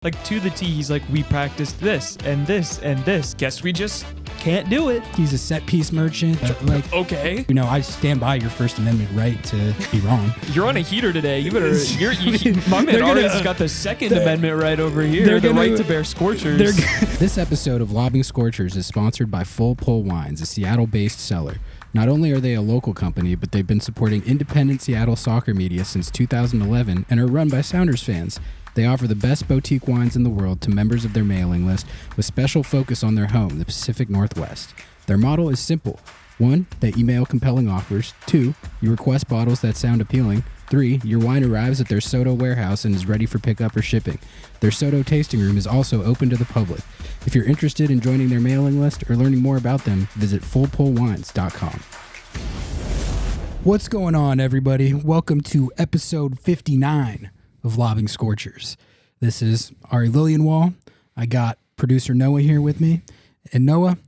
Like, to the T, he's like, we practiced this and this and this. Guess we just can't do it. He's a set piece merchant. Okay. You know, I stand by your First Amendment right to be wrong. You're on a heater today. You better. My man already's got the Second Amendment right over here. The right to bear Scorchers. This episode of Lobbing Scorchers is sponsored by Full Pull Wines, a Seattle-based seller. Not only are they a local company, but they've been supporting independent Seattle soccer media since 2011 and are run by Sounders fans. They offer the best boutique wines in the world to members of their mailing list with special focus on their home, the Pacific Northwest. Their model is simple. 1, they email compelling offers. 2, you request bottles that sound appealing. 3, your wine arrives at their Soto warehouse and is ready for pickup or shipping. Their Soto tasting room is also open to the public. If you're interested in joining their mailing list or learning more about them, visit fullpullwines.com. What's going on, everybody? Welcome to episode 59 of Lobbing Scorchers. This is Ari Lillianwall. I got producer Noah here with me. And Noah,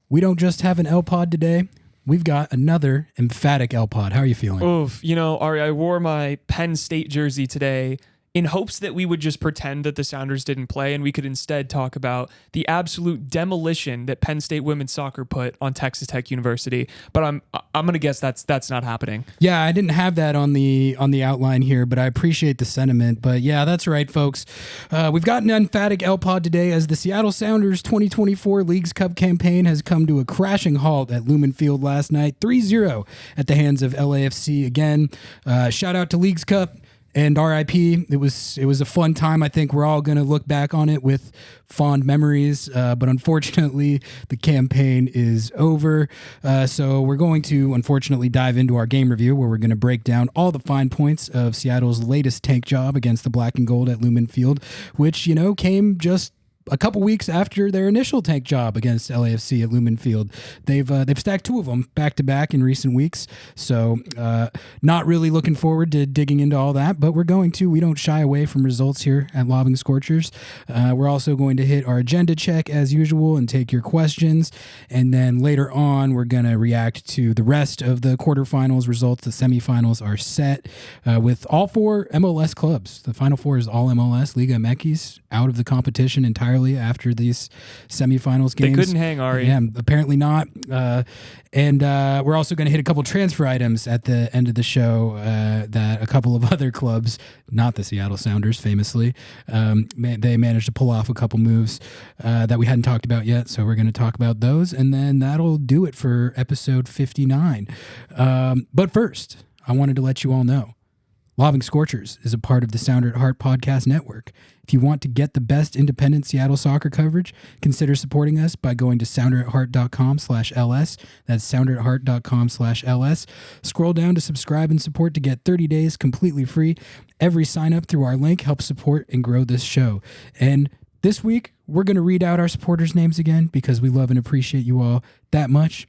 we don't just have an L-Pod today. We've got another emphatic L-Pod. How are you feeling? Oof. You know, Ari, I wore my Penn State jersey today in hopes that we would just pretend that the Sounders didn't play and we could instead talk about the absolute demolition that Penn State women's soccer put on Texas Tech University. But I'm going to guess that's not happening. Yeah, I didn't have that on the outline here, but I appreciate the sentiment. But yeah, that's right, folks. We've got an emphatic L-Pod today as the Seattle Sounders 2024 Leagues Cup campaign has come to a crashing halt at Lumen Field last night, 3-0 at the hands of LAFC again. Shout out to Leagues Cup. And RIP, it was a fun time. I think we're all going to look back on it with fond memories. But unfortunately, the campaign is over. So we're going to, unfortunately, dive into our game review where we're going to break down all the fine points of Seattle's latest tank job against the Black and Gold at Lumen Field, which, came just a couple weeks after their initial tank job against LAFC at Lumen Field. They've stacked 2 of them back to back in recent weeks. So not really looking forward to digging into all that, but we're going to. We don't shy away from results here at Lobbing Scorchers. We're also going to hit our agenda check as usual and take your questions. And then later on, we're going to react to the rest of the quarterfinals results. The semifinals are set with all 4 MLS clubs. The Final Four is all MLS. Liga MX out of the competition entirely after these semifinals games. They couldn't hang, Ari. Yeah, apparently not. And we're also going to hit a couple transfer items at the end of the show that a couple of other clubs, not the Seattle Sounders famously, they managed to pull off a couple moves that we hadn't talked about yet. So we're going to talk about those. And then that'll do it for episode 59. But first, I wanted to let you all know Lobbing Scorchers is a part of the Sounder at Heart podcast network. If you want to get the best independent Seattle soccer coverage, consider supporting us by going to sounderatheart.com/LS. That's sounderatheart.com/LS. Scroll down to subscribe and support to get 30 days completely free. Every sign up through our link helps support and grow this show. And this week, we're going to read out our supporters' names again because we love and appreciate you all that much.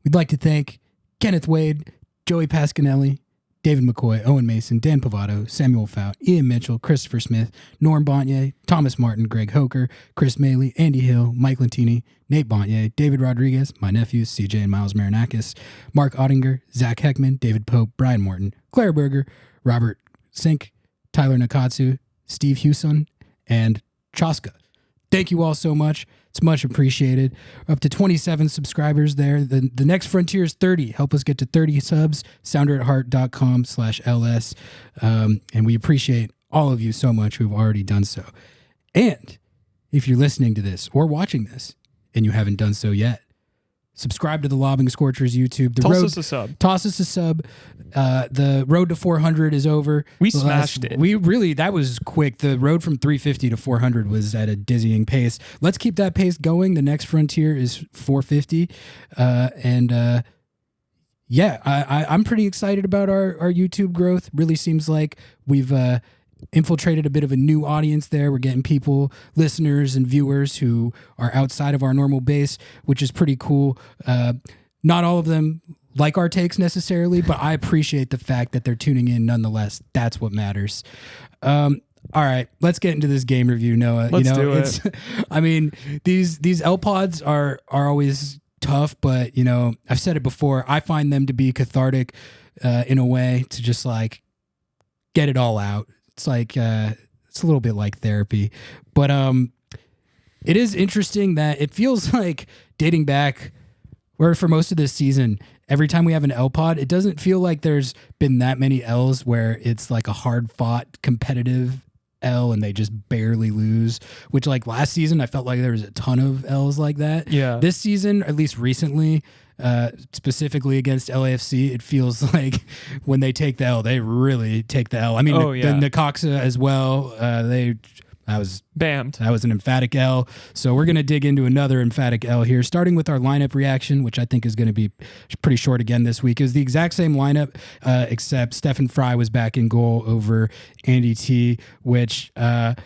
We'd like to thank Kenneth Wade, Joey Pasquinelli, David McCoy, Owen Mason, Dan Pavato, Samuel Fout, Ian Mitchell, Christopher Smith, Norm Bontier, Thomas Martin, Greg Hoker, Chris Maley, Andy Hill, Mike Lentini, Nate Bontier, David Rodriguez, my nephews, CJ and Miles Marinakis, Mark Ottinger, Zach Heckman, David Pope, Brian Morton, Claire Berger, Robert Sink, Tyler Nakatsu, Steve Hewson, and Chaska. Thank you all so much. It's much appreciated. We're up to 27 subscribers there. The next frontier is 30. Help us get to 30 subs. sounderatheart.com/LS. And we appreciate all of you so much who've already done so. And if you're listening to this or watching this and you haven't done so yet, subscribe to the Lobbing Scorchers YouTube. Toss us a sub. Toss us a sub. The road to 400 is over. We smashed it. That was quick. The road from 350 to 400 was at a dizzying pace. Let's keep that pace going. The next frontier is 450. I'm pretty excited about our YouTube growth. Really seems like we've infiltrated a bit of a new audience there. We're getting people, listeners and viewers who are outside of our normal base, which is pretty cool. Not all of them like our takes necessarily, but I appreciate the fact that they're tuning in nonetheless. That's what matters. All right, let's get into this game review, Noah. Let's do it. I mean, these L-Pods are always tough, but I've said it before. I find them to be cathartic in a way to just like get it all out. It's like it's a little bit like therapy. But it is interesting that it feels like dating back, where for most of this season, every time we have an L pod, it doesn't feel like there's been that many L's where it's like a hard fought competitive L and they just barely lose, which like last season I felt like there was a ton of L's like that. Yeah. This season, at least recently, specifically against LAFC, it feels like when they take the L, they really take the L. I mean, the Necaxa as well, that was bammed. That was an emphatic L. So we're going to dig into another emphatic L here, starting with our lineup reaction, which I think is going to be pretty short again this week. It was the exact same lineup, except Stephen Fry was back in goal over Andy T, which I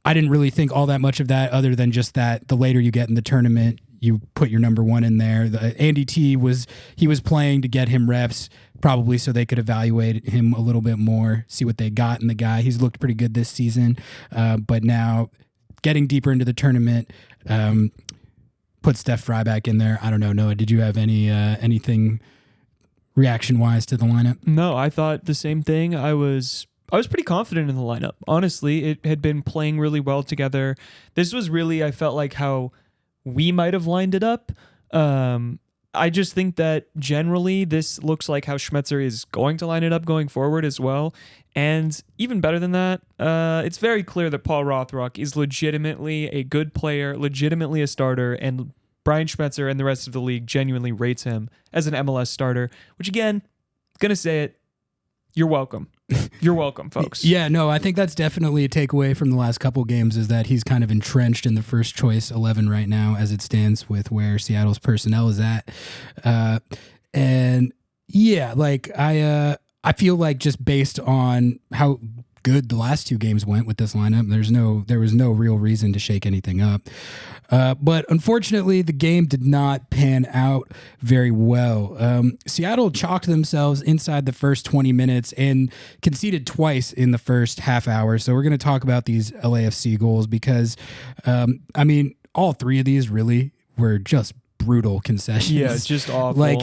didn't really think all that much of that, other than just that the later you get in the tournament, you put your number one in there. Andy T was playing to get him reps, probably so they could evaluate him a little bit more, see what they got in the guy. He's looked pretty good this season, but now getting deeper into the tournament, put Steph Fry back in there. I don't know, Noah, did you have anything reaction-wise to the lineup? No, I thought the same thing. I was pretty confident in the lineup. Honestly, it had been playing really well together. This was really, I felt like how we might have lined it up. I just think that generally this looks like how Schmetzer is going to line it up going forward as well. And even better than that, it's very clear that Paul Rothrock is legitimately a good player, legitimately a starter, and Brian Schmetzer and the rest of the league genuinely rates him as an MLS starter, which again, gonna say it, you're welcome. You're welcome, folks. Yeah, no, I think that's definitely a takeaway from the last couple games, is that he's kind of entrenched in the first choice 11 right now as it stands with where Seattle's personnel is at. And yeah, like I feel like just based on how good the last two games went with this lineup, there was no real reason to shake anything up. But unfortunately, the game did not pan out very well. Seattle chalked themselves inside the first 20 minutes and conceded twice in the first half hour. So we're going to talk about these LAFC goals because, I mean, all three of these really were just brutal concessions. Yeah, just awful. Like,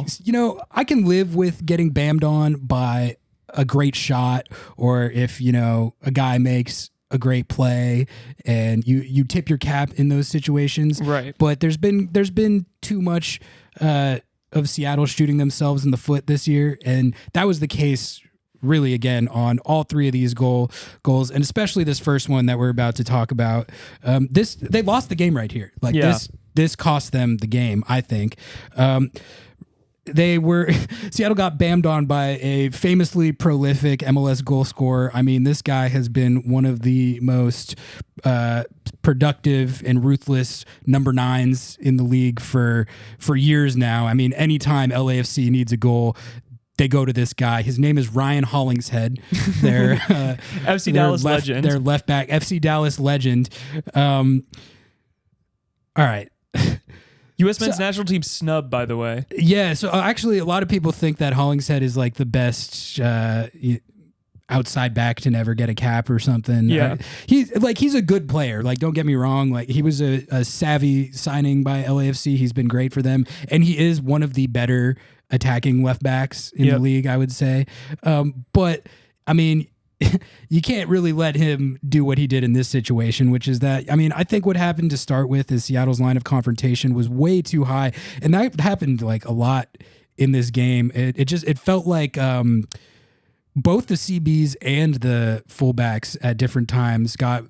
I can live with getting bammed on by a great shot, or if, a guy makes a great play and you tip your cap in those situations. Right. But there's been too much of Seattle shooting themselves in the foot this year, and that was the case really again on all three of these goals, and especially this first one that we're about to talk about. They lost the game right here. Like this cost them the game, I think. Seattle got bammed on by a famously prolific MLS goal scorer. I mean, this guy has been one of the most productive and ruthless number 9s in the league for years now. I mean, anytime LAFC needs a goal, they go to this guy. His name is Ryan Hollingshead. Their FC Dallas legend. Their left back, FC Dallas legend. All right. U.S. men's national team snub, by the way. Yeah, so actually a lot of people think that Hollingshead is like the best outside back to never get a cap or something. Yeah. He's a good player. Like, don't get me wrong. Like, he was a savvy signing by LAFC. He's been great for them. And he is one of the better attacking left backs in the league, I would say. But, I mean, you can't really let him do what he did in this situation, which is that, I mean, I think what happened to start with is Seattle's line of confrontation was way too high. And that happened like a lot in this game. It felt like both the CBs and the fullbacks at different times got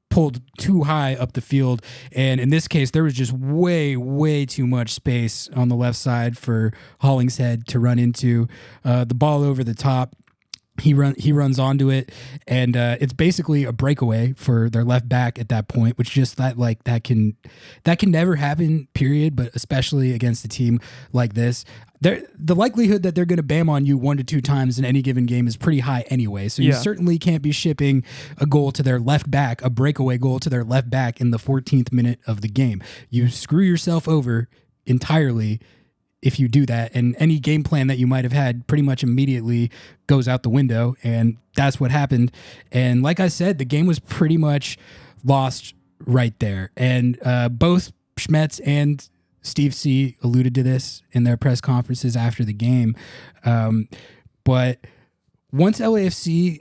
pulled too high up the field. And in this case, there was just way, way too much space on the left side for Hollingshead to run into. The ball over the top, he runs onto it, and it's basically a breakaway for their left back at that point, which just that can never happen, period, but especially against a team like this. The likelihood that they're going to bam on you 1 to 2 times in any given game is pretty high anyway. So you certainly can't be shipping a goal to their left back, a breakaway goal to their left back in the 14th minute of the game. You screw yourself over entirely if you do that, and any game plan that you might have had pretty much immediately goes out the window, and that's what happened. And like I said, the game was pretty much lost right there. And both Schmetz and Steve C alluded to this in their press conferences after the game. But once LAFC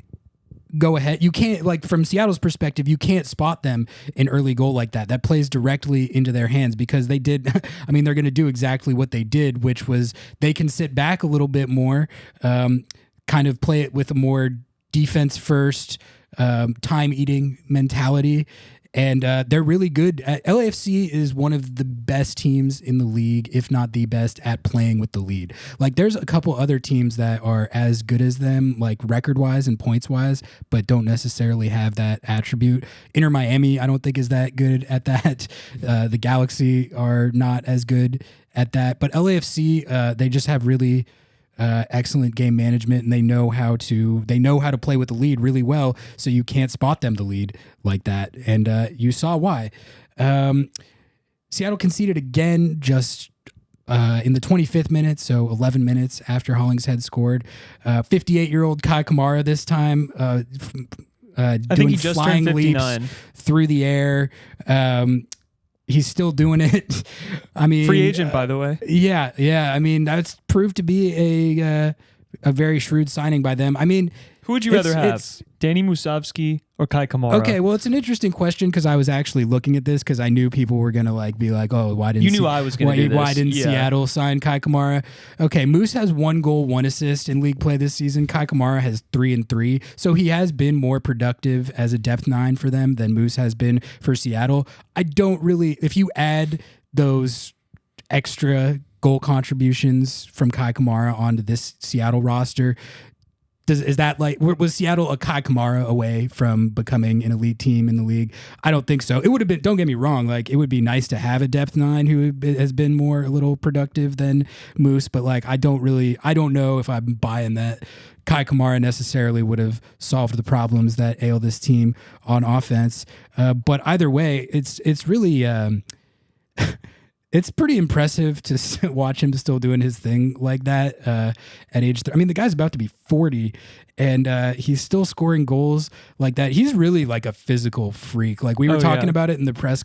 go ahead. You can't, like, from Seattle's perspective, you can't spot them an early goal like that. That plays directly into their hands because they did. I mean, they're going to do exactly what they did, which was they can sit back a little bit more, kind of play it with a more defense first, time eating mentality. And they're really good. LAFC is one of the best teams in the league, if not the best, at playing with the lead. Like, there's a couple other teams that are as good as them, like record-wise and points-wise, but don't necessarily have that attribute. Inter Miami, I don't think is that good at that. The Galaxy are not as good at that. But LAFC, they just have really excellent game management, and they know how to play with the lead really well, so you can't spot them to lead like that. And you saw why. Seattle conceded again just in the 25th minute, so 11 minutes after Hollingshead scored. 58-year-old Kai Kamara this time I think doing he just flying turned leaps 59. through the air. He's still doing it. I mean, Free agent, by the way. Yeah. I mean, that's proved to be a very shrewd signing by them. I mean, Who would you rather have, Danny Musovski or Kai Kamara? Okay, well, it's an interesting question because I was actually looking at this because I knew people were gonna be like, "Oh, why didn't you knew I was gonna do this? Why didn't Seattle sign Kai Kamara?" Okay, Moose has 1 goal, 1 assist in league play this season. Kai Kamara has 3 and 3, so he has been more productive as a depth 9 for them than Moose has been for Seattle. I don't really, if you add those extra goal contributions from Kai Kamara onto this Seattle roster. Is that like, was Seattle a Kai Kamara away from becoming an elite team in the league? I don't think so. It would have been, don't get me wrong, like it would be nice to have a depth 9 who has been more a little productive than Moose, but like I don't know if I'm buying that Kai Kamara necessarily would have solved the problems that ail this team on offense. But either way, it's really it's pretty impressive to watch him still doing his thing like that at age 30. I mean, the guy's about to be 40, and he's still scoring goals like that. He's really like a physical freak. Like we were talking about it in the press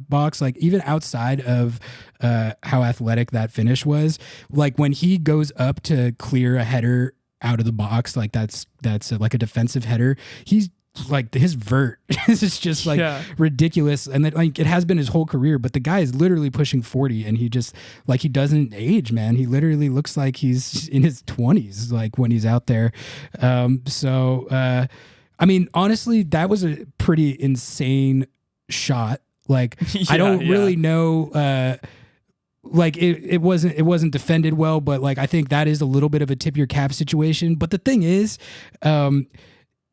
box, like even outside of how athletic that finish was, like when he goes up to clear a header out of the box, like that's like a defensive header, he's like his vert is just like ridiculous, and that like it has been his whole career. But the guy is literally pushing 40, and he just like he doesn't age, man. He literally looks like he's in his 20s, like when he's out there. I mean, honestly, that was a pretty insane shot. Like I don't really know. Like it wasn't defended well, but like I think that is a little bit of a tip your cap situation. But the thing is,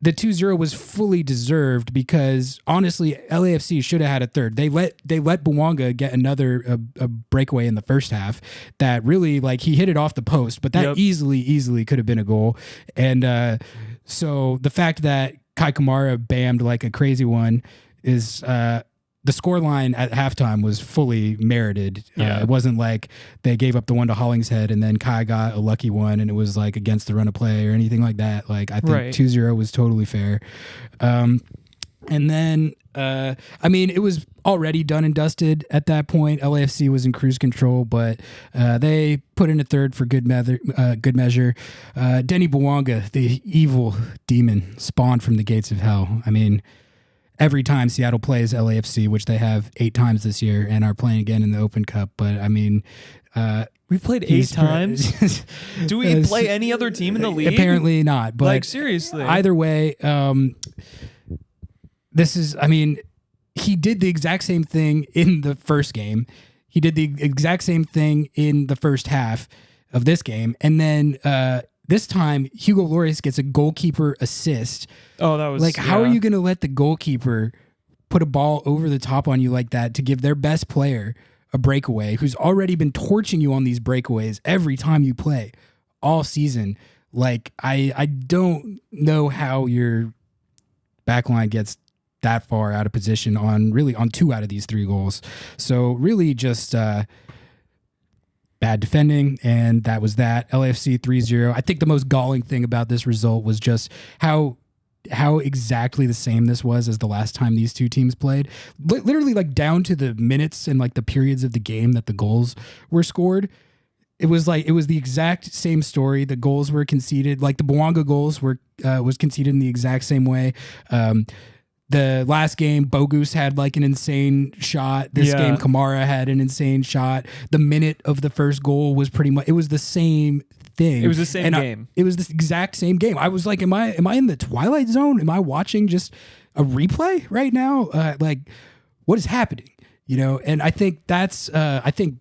the 2-0 was fully deserved because honestly, LAFC should have had a third. They let Bouanga get another a breakaway in the first half that really like he hit it off the post, but that easily could have been a goal. And so the fact that Kai Kamara bammed like a crazy one is the scoreline at halftime was fully merited. It wasn't like they gave up the one to Hollingshead and then Kai got a lucky one and it was like against the run of play or anything like that. Like I think 2-0 was totally fair. And then, I mean, it was already done and dusted at that point. LAFC was in cruise control, but they put in a third for good measure. Denny Bouanga, the evil demon spawned from the gates of hell. I mean, every time Seattle plays LAFC, which they have 8 times this year and are playing again in the Open Cup. But I mean, we've played 8 times. Do we play any other team in the league? Apparently not. But like seriously, either way, this is. I mean, he did the exact same thing in the first game. He did the exact same thing in the first half of this game, and then this time Hugo Lloris gets a goalkeeper assist. Oh, that was like, how are you going to let the goalkeeper put a ball over the top on you like that to give their best player a breakaway who's already been torching you on these breakaways every time you play all season? Like, I don't know how your backline gets that far out of position on 2 out of these 3 goals. So really just bad defending, and that was that. LAFC 3-0. I think the most galling thing about this result was just how exactly the same this was as the last time these two teams played. Literally like down to the minutes and like the periods of the game that the goals were scored. it was the exact same story. The goals were conceded, like the Bouanga goals was conceded in the exact same way. The last game, Bogus had like an insane shot. This game, Kamara had an insane shot. The minute of the first goal was pretty much, it was the same thing. It was the same game. It was the exact same game. I was like, am I in the Twilight Zone? Am I watching just a replay right now? Like, what is happening? And I think I think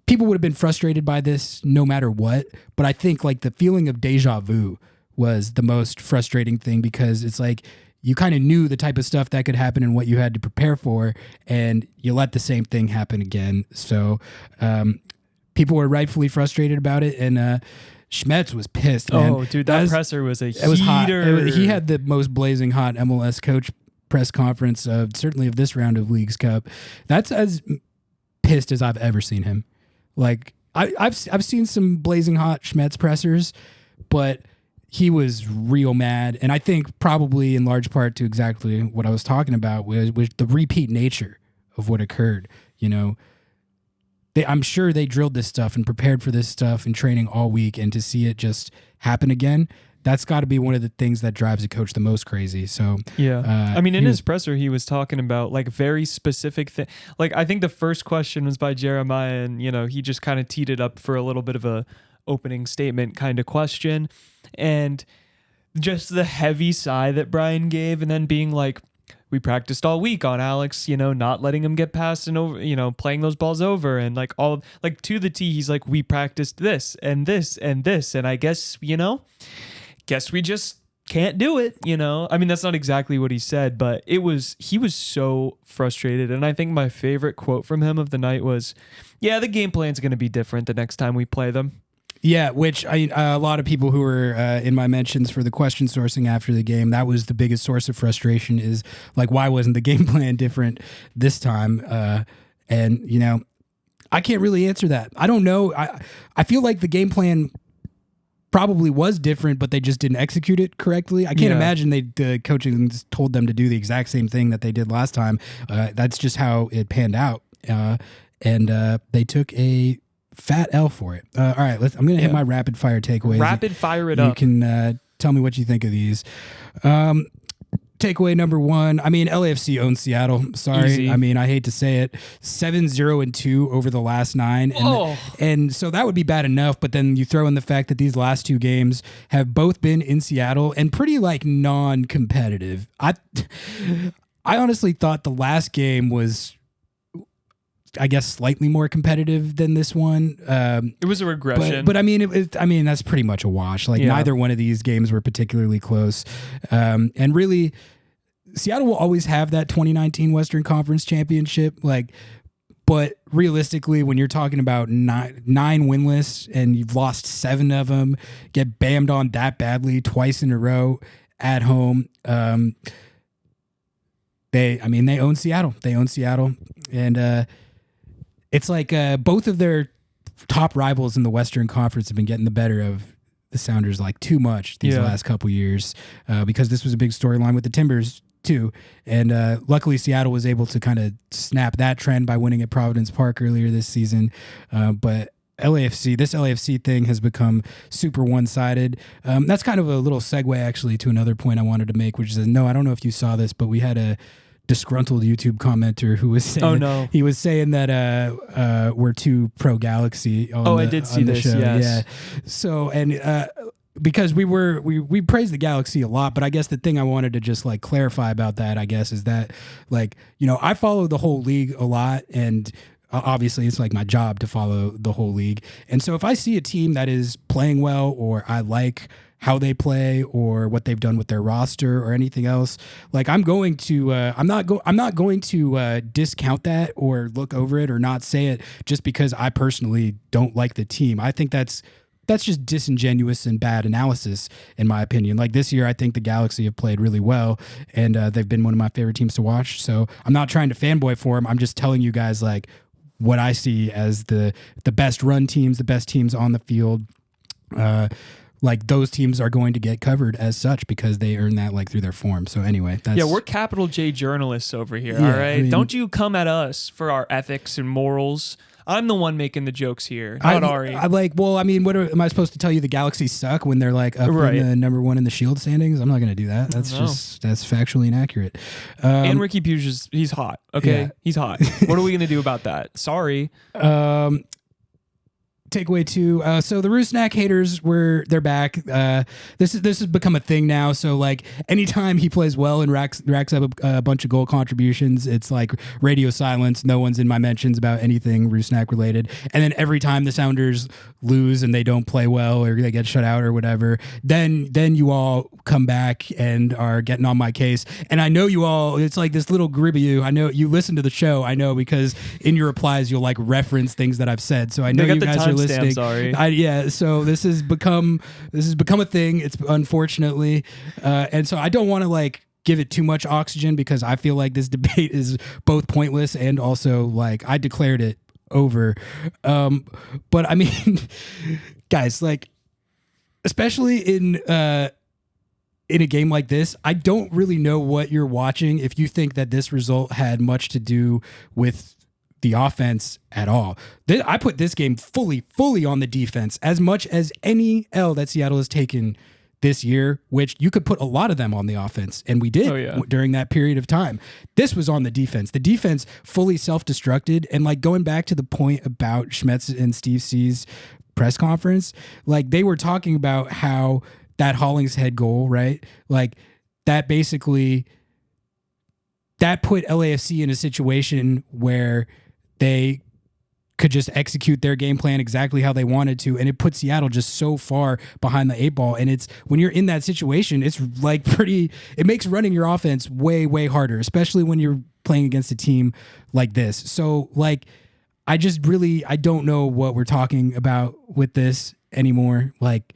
people would have been frustrated by this no matter what. But I think like the feeling of deja vu was the most frustrating thing, because it's like, you kind of knew the type of stuff that could happen and what you had to prepare for, and you let the same thing happen again. So people were rightfully frustrated about it, and Schmetz was pissed, man. Oh, dude, that presser was a heater. It was hot. He had the most blazing hot MLS coach press conference, certainly of this round of Leagues Cup. That's as pissed as I've ever seen him. Like, I've seen some blazing hot Schmetz pressers, but he was real mad, and I think probably in large part to exactly what I was talking about was the repeat nature of what occurred. I'm sure they drilled this stuff and prepared for this stuff in training all week, and to see it just happen again, that's got to be one of the things that drives a coach the most crazy. So yeah, I mean, in his presser, he was talking about like very specific thing. Like, I think the first question was by Jeremiah, and he just kind of teed it up for a little bit of a opening statement kind of question. And just the heavy sigh that Brian gave, and then being like, we practiced all week on Alex, not letting him get past and over, playing those balls over, and like all like to the T, he's like, we practiced this and this and this, and I guess, guess we just can't do it, I mean, that's not exactly what he said, but he was so frustrated. And I think my favorite quote from him of the night was, yeah, the game plan's going to be different the next time we play them. Yeah, which a lot of people who were in my mentions for the question sourcing after the game, that was the biggest source of frustration, is like, why wasn't the game plan different this time? And, I can't really answer that. I don't know. I feel like the game plan probably was different, but they just didn't execute it correctly. I can't imagine the coaching told them to do the exact same thing that they did last time. That's just how it panned out. And they took a fat L for it. All right, I'm going to hit my rapid fire takeaways. Rapid fire it up. You can tell me what you think of these. Takeaway number one, I mean, LAFC owns Seattle. Sorry. Easy. I mean, I hate to say it. 7-0-2 over the last 9. And so that would be bad enough, but then you throw in the fact that these last 2 games have both been in Seattle and pretty like non-competitive. I honestly thought the last game was, I guess, slightly more competitive than this one. It was a regression, but I mean, that's pretty much a wash. Like, neither one of these games were particularly close. And really, Seattle will always have that 2019 Western Conference Championship. Like, but realistically, when you're talking about nine winless and you've lost 7 of them, get bammed on that badly twice in a row at home. They own Seattle. And, it's like both of their top rivals in the Western Conference have been getting the better of the Sounders like too much these last couple years, because this was a big storyline with the Timbers too. And luckily Seattle was able to kind of snap that trend by winning at Providence Park earlier this season. But this LAFC thing has become super one-sided. That's kind of a little segue actually to another point I wanted to make, which is, no, I don't know if you saw this, but we had a disgruntled YouTube commenter who was saying, he was saying that we're too pro Galaxy I did see this show. Yes. Yeah. So, and because we praised the Galaxy a lot, but I guess the thing I wanted to just like clarify about that, I guess, is that like, I follow the whole league a lot, and obviously it's like my job to follow the whole league. And so if I see a team that is playing well, or I like how they play or what they've done with their roster or anything else, like I'm going to I'm not going to discount that or look over it or not say it just because I personally don't like the team. I think that's just disingenuous and bad analysis, in my opinion. Like this year, I think the Galaxy have played really well, and they've been one of my favorite teams to watch. So I'm not trying to fanboy for them. I'm just telling you guys like what I see as the best run teams, the best teams on the field. Like those teams are going to get covered as such because they earn that like through their form. So anyway, we're capital J journalists over here. All right. I mean, don't you come at us for our ethics and morals. I'm the one making the jokes here, not Ari. I'm like, well, I mean, am I supposed to tell you the Galaxy suck when they're like up Right. in the number one in the Shield standings? I'm not going to do that. That's factually inaccurate. And Ricky Puig he's hot. Okay, Yeah. he's hot. What are we going to do about that? Sorry. Takeaway 2. So the Rusnak haters they're back. This has become a thing now. So like anytime he plays well and racks up a bunch of goal contributions, it's like radio silence. No one's in my mentions about anything Rusnak related. And then every time the Sounders lose and they don't play well or they get shut out or whatever, then you all come back and are getting on my case. And I know you all, it's like this little group of you. I know you listen to the show. I know because in your replies you'll like reference things that I've said. So I know you guys are listening. Sorry. So this has become a thing. It's unfortunately, and so I don't want to like give it too much oxygen because I feel like this debate is both pointless and also like I declared it over. But I mean, guys, like especially in a game like this, I don't really know what you're watching if you think that this result had much to do with the offense at all. I put this game fully on the defense as much as any L that Seattle has taken this year, which you could put a lot of them on the offense, and we did during that period of time. This was on the defense. The defense fully self-destructed, and like going back to the point about Schmetz and Steve C's press conference, like they were talking about how that Hollingshead goal, right? Like that basically that put LAFC in a situation where they could just execute their game plan exactly how they wanted to, and it put Seattle just so far behind the 8 ball. And it's when you're in that situation, it's like it makes running your offense way harder, especially when you're playing against a team like this. So like I don't know what we're talking about with this anymore. Like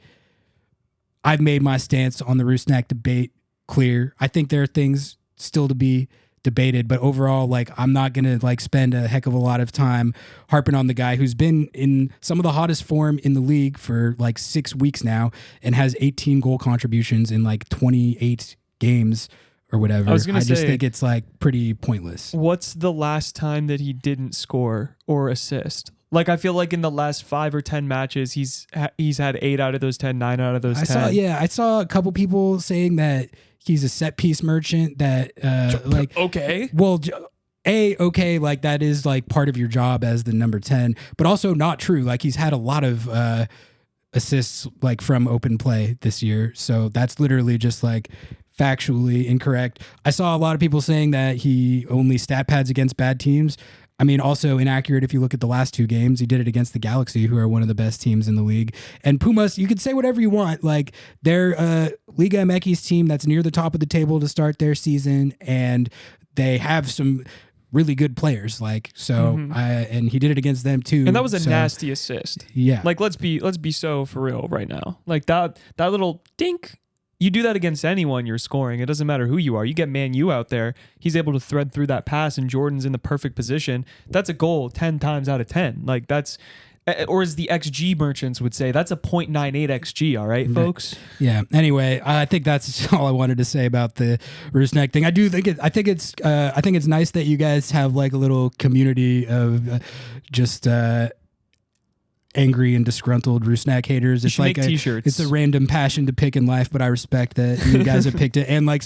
I've made my stance on the Rusnak debate clear. I think there are things still to be debated, but overall, like I'm not gonna like spend a heck of a lot of time harping on the guy who's been in some of the hottest form in the league for like 6 weeks now and has 18 goal contributions in like 28 games or whatever. I just think it's like pretty pointless. What's the last time that he didn't score or assist? Like I feel like in the last 5 or 10 matches, he's had 8 out of those 10, 9 out of those 10. I saw a couple people saying that he's a set piece merchant that like okay. Well, okay, like that is like part of your job as the number 10, but also not true. Like he's had a lot of assists like from open play this year. So that's literally just like factually incorrect. I saw a lot of people saying that he only stat pads against bad teams. I mean, also inaccurate if you look at the last 2 games. He did it against the Galaxy, who are one of the best teams in the league. And Pumas, you could say whatever you want. Like, they're Liga MX's team that's near the top of the table to start their season, and they have some really good players. Like, so, and he did it against them too. And that was a nasty assist. Yeah. Like, let's be so for real right now. Like, that little dink. You do that against anyone you're scoring. It doesn't matter who you are. You get Man U out there. He's able to thread through that pass and Jordan's in the perfect position. That's a goal 10 times out of 10. Like that's, or as the XG merchants would say, that's a 0.98 XG. All right, folks? Yeah. Anyway, I think that's all I wanted to say about the Rusnak thing. I think it's nice that you guys have like a little community of just, angry and disgruntled Rusnak haters. It's like t-shirts. It's a random passion to pick in life, but I respect that you guys have picked it. And like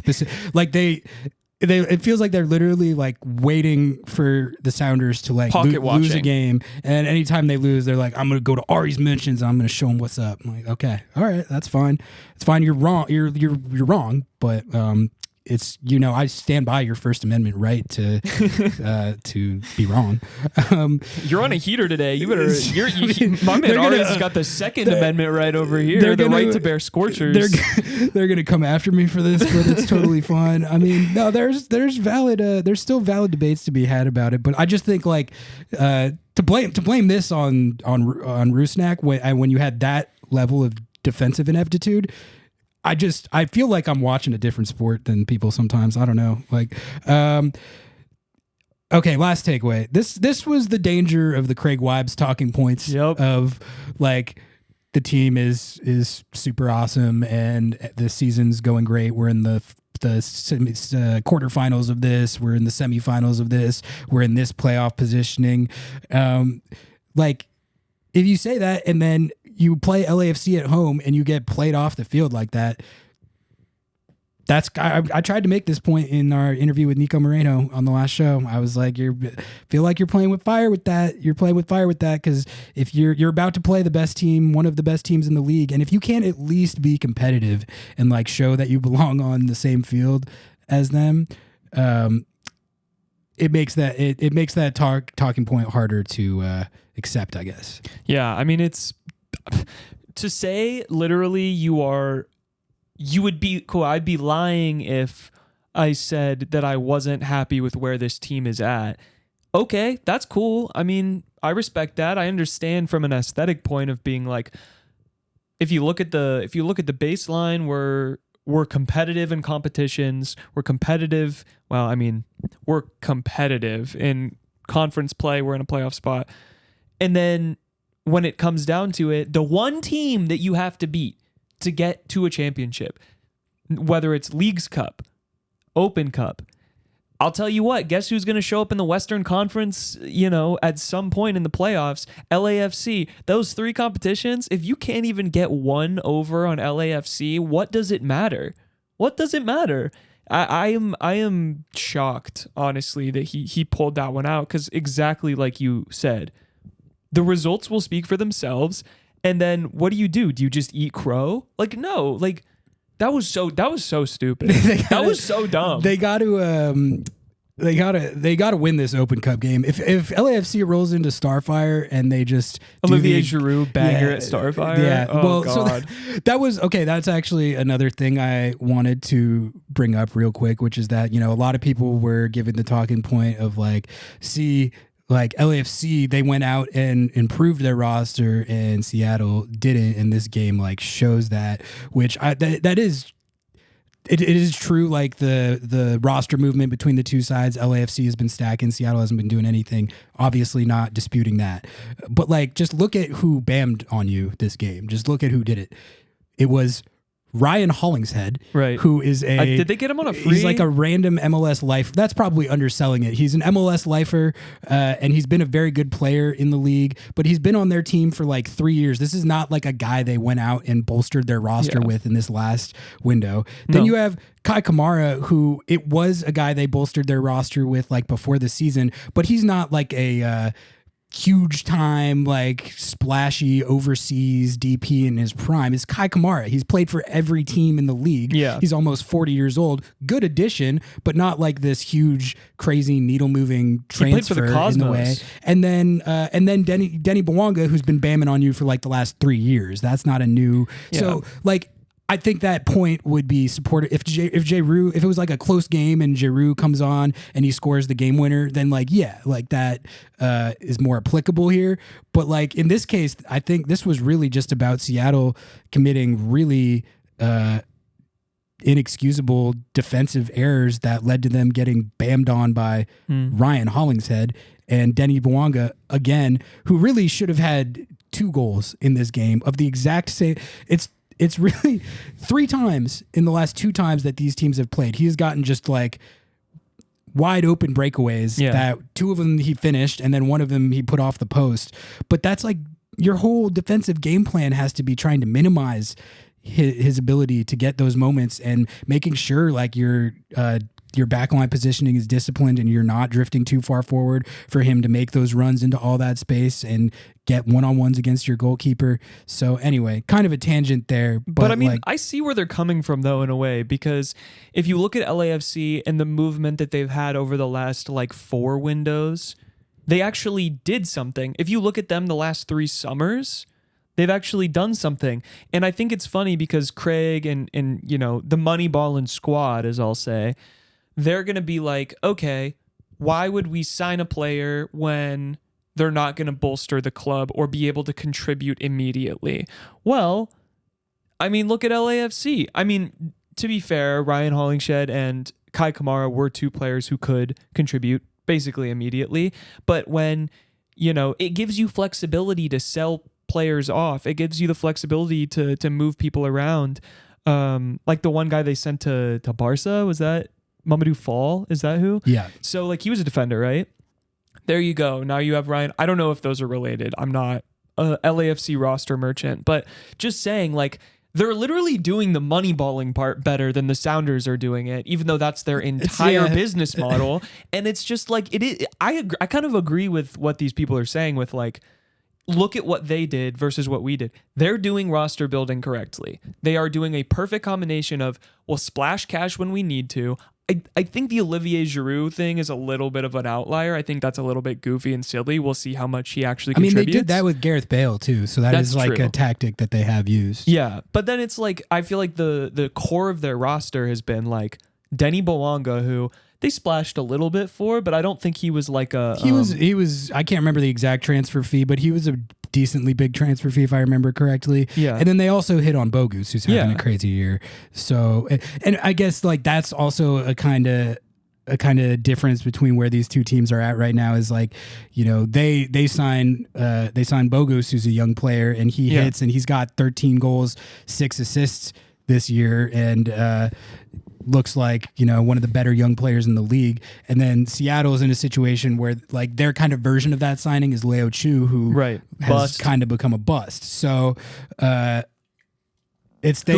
like it feels like they're literally like waiting for the Sounders to like lose a game, and anytime they lose, they're like, "I'm gonna go to Ari's mentions. And I'm gonna show him what's up." I'm like, okay, all right, that's fine. It's fine. You're wrong. You're wrong, but it's, you know, I stand by your First Amendment right to be wrong. You're on a heater today. You better. My man Ari's got the Second Amendment right over here. The right to bear Scorchers. They're gonna come after me for this, but it's totally fine. I mean, no, there's still valid debates to be had about it, but I just think like to blame this on Rusnak when you had that level of defensive ineptitude. I feel like I'm watching a different sport than people sometimes. I don't know. Like, okay, last takeaway. This was the danger of the Craig Weibs talking points of like the team is super awesome and the season's going great. We're in the quarterfinals of this. We're in the semifinals of this. We're in this playoff positioning. like, if you say that and then you play LAFC at home and you get played off the field like that, I tried to make this point in our interview with Nico Moreno on the last show. I was like, feel like you're playing with fire with that. You're playing with fire with that because if you're about to play the best team, one of the best teams in the league, and if you can't at least be competitive and like show that you belong on the same field as them, it makes that talking point harder to accept, I guess. Yeah, I mean, it's to say literally you would be cool. I'd be lying if I said that I wasn't happy with where this team is at. Okay, that's cool. I mean, I respect that. I understand from an aesthetic point of being like, if you look at the baseline, we're competitive in competitions. We're competitive. Well, I mean, we're competitive in conference play. We're in a playoff spot. And then when it comes down to it, the one team that you have to beat to get to a championship, whether it's Leagues Cup, Open Cup, I'll tell you what, guess who's going to show up in the Western Conference, at some point in the playoffs? LAFC. Those three competitions, if you can't even get one over on LAFC, what does it matter? What does it matter? I am shocked, honestly, that he pulled that one out because exactly like you said, the results will speak for themselves. And then what do? Do you just eat crow? Like, no, like that was so stupid. That was so dumb. They got to win this Open Cup game. If LAFC rolls into Starfire and they just Olivier Giroud banger at Starfire. Yeah. Oh, God. So that was okay. That's actually another thing I wanted to bring up real quick, which is that, a lot of people were given the talking point of like, like LAFC, they went out and improved their roster, and Seattle didn't. And this game like shows that, which that is. It is true. Like the roster movement between the two sides, LAFC has been stacking. Seattle hasn't been doing anything. Obviously, not disputing that. But like, just look at who bammed on you this game. Just look at who did it. It was Ryan Hollingshead, right? Who is did they get him on a free? He's like a random MLS lifer. That's probably underselling it. He's an MLS lifer, and he's been a very good player in the league. But he's been on their team for like 3 years. This is not like a guy they went out and bolstered their roster with in this last window. Then you have Kai Kamara, who it was a guy they bolstered their roster with like before the season, but he's not like a huge time, like splashy overseas DP in his prime. Is Kai Kamara. He's played for every team in the league. Yeah. He's almost 40 years old. Good addition, but not like this huge, crazy needle moving transfer in the way. And then Denny Bwanga, who's been bamming on you for like the last 3 years. That's not a new. Yeah. So like, I think that point would be supported if Giroud, if it was like a close game and Giroud comes on and he scores the game winner, then like, yeah, like that is more applicable here. But like in this case, I think this was really just about Seattle committing really inexcusable defensive errors that led to them getting bammed on by Ryan Hollingshead and Denny Bwanga again, who really should have had 2 goals in this game of the exact same. It's really 3 times in the last 2 times that these teams have played. He has gotten just like wide open breakaways that 2 of them he finished and then 1 of them he put off the post. But that's like your whole defensive game plan has to be trying to minimize his ability to get those moments and making sure like your backline positioning is disciplined and you're not drifting too far forward for him to make those runs into all that space and get one-on-ones against your goalkeeper. So anyway, kind of a tangent there. But I mean, like, I see where they're coming from though, in a way, because if you look at LAFC and the movement that they've had over the last like 4 windows, they actually did something. If you look at them the last 3 summers, they've actually done something. And I think it's funny because Craig and the Moneyballin' squad, as I'll say, they're going to be like, okay, why would we sign a player when they're not going to bolster the club or be able to contribute immediately? Well, I mean, look at LAFC. I mean, to be fair, Ryan Hollingshead and Kai Kamara were 2 players who could contribute basically immediately. But when, it gives you flexibility to sell players off. It gives you the flexibility to move people around. Like the one guy they sent to Barca, was that Mamadou Fall? Is that who? Yeah. So like he was a defender, right? There you go. Now you have Ryan. I don't know if those are related. I'm not a LAFC roster merchant, but just saying, like, they're literally doing the money balling part better than the Sounders are doing it, even though that's their entire business model. And it's just like, it is. I kind of agree with what these people are saying with, like, look at what they did versus what we did. They're doing roster building correctly. They are doing a perfect combination of, we'll splash cash when we need to. I think the Olivier Giroud thing is a little bit of an outlier. I think that's a little bit goofy and silly. We'll see how much he actually contributes. They did that with Gareth Bale too, so that's like true. A tactic that they have used. Yeah, but then it's like, I feel like the core of their roster has been like Denny Bouanga, who they splashed a little bit for, but I don't think he was like a... He was I can't remember the exact transfer fee, but he was a decently big transfer fee if I remember correctly. Yeah. And then they also hit on Bogus, who's having a crazy year. So, and I guess like that's also a kind of difference between where these two teams are at right now is like, you know, they sign Bogus, who's a young player, and he hits, and he's got 13 goals, 6 assists this year, and looks like, you know, one of the better young players in the league. And then Seattle is in a situation where like their kind of version of that signing is Leo Chu, who has kind of become a bust. So who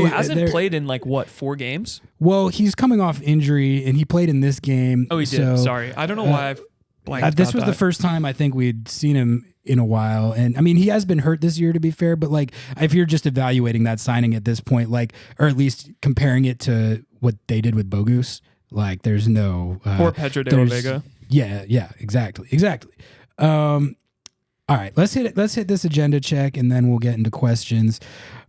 hasn't played in like what, 4 games? Well, he's coming off injury and he played in this game. Oh, he did. Sorry. I don't know why I've blanked this was the first time I think we'd seen him in a while. And I mean, he has been hurt this year, to be fair, but like if you're just evaluating that signing at this point, like, or at least comparing it to what they did with Bogus, like there's no... or Pedro de la Vega. Yeah, exactly. All right, let's hit this agenda check and then we'll get into questions.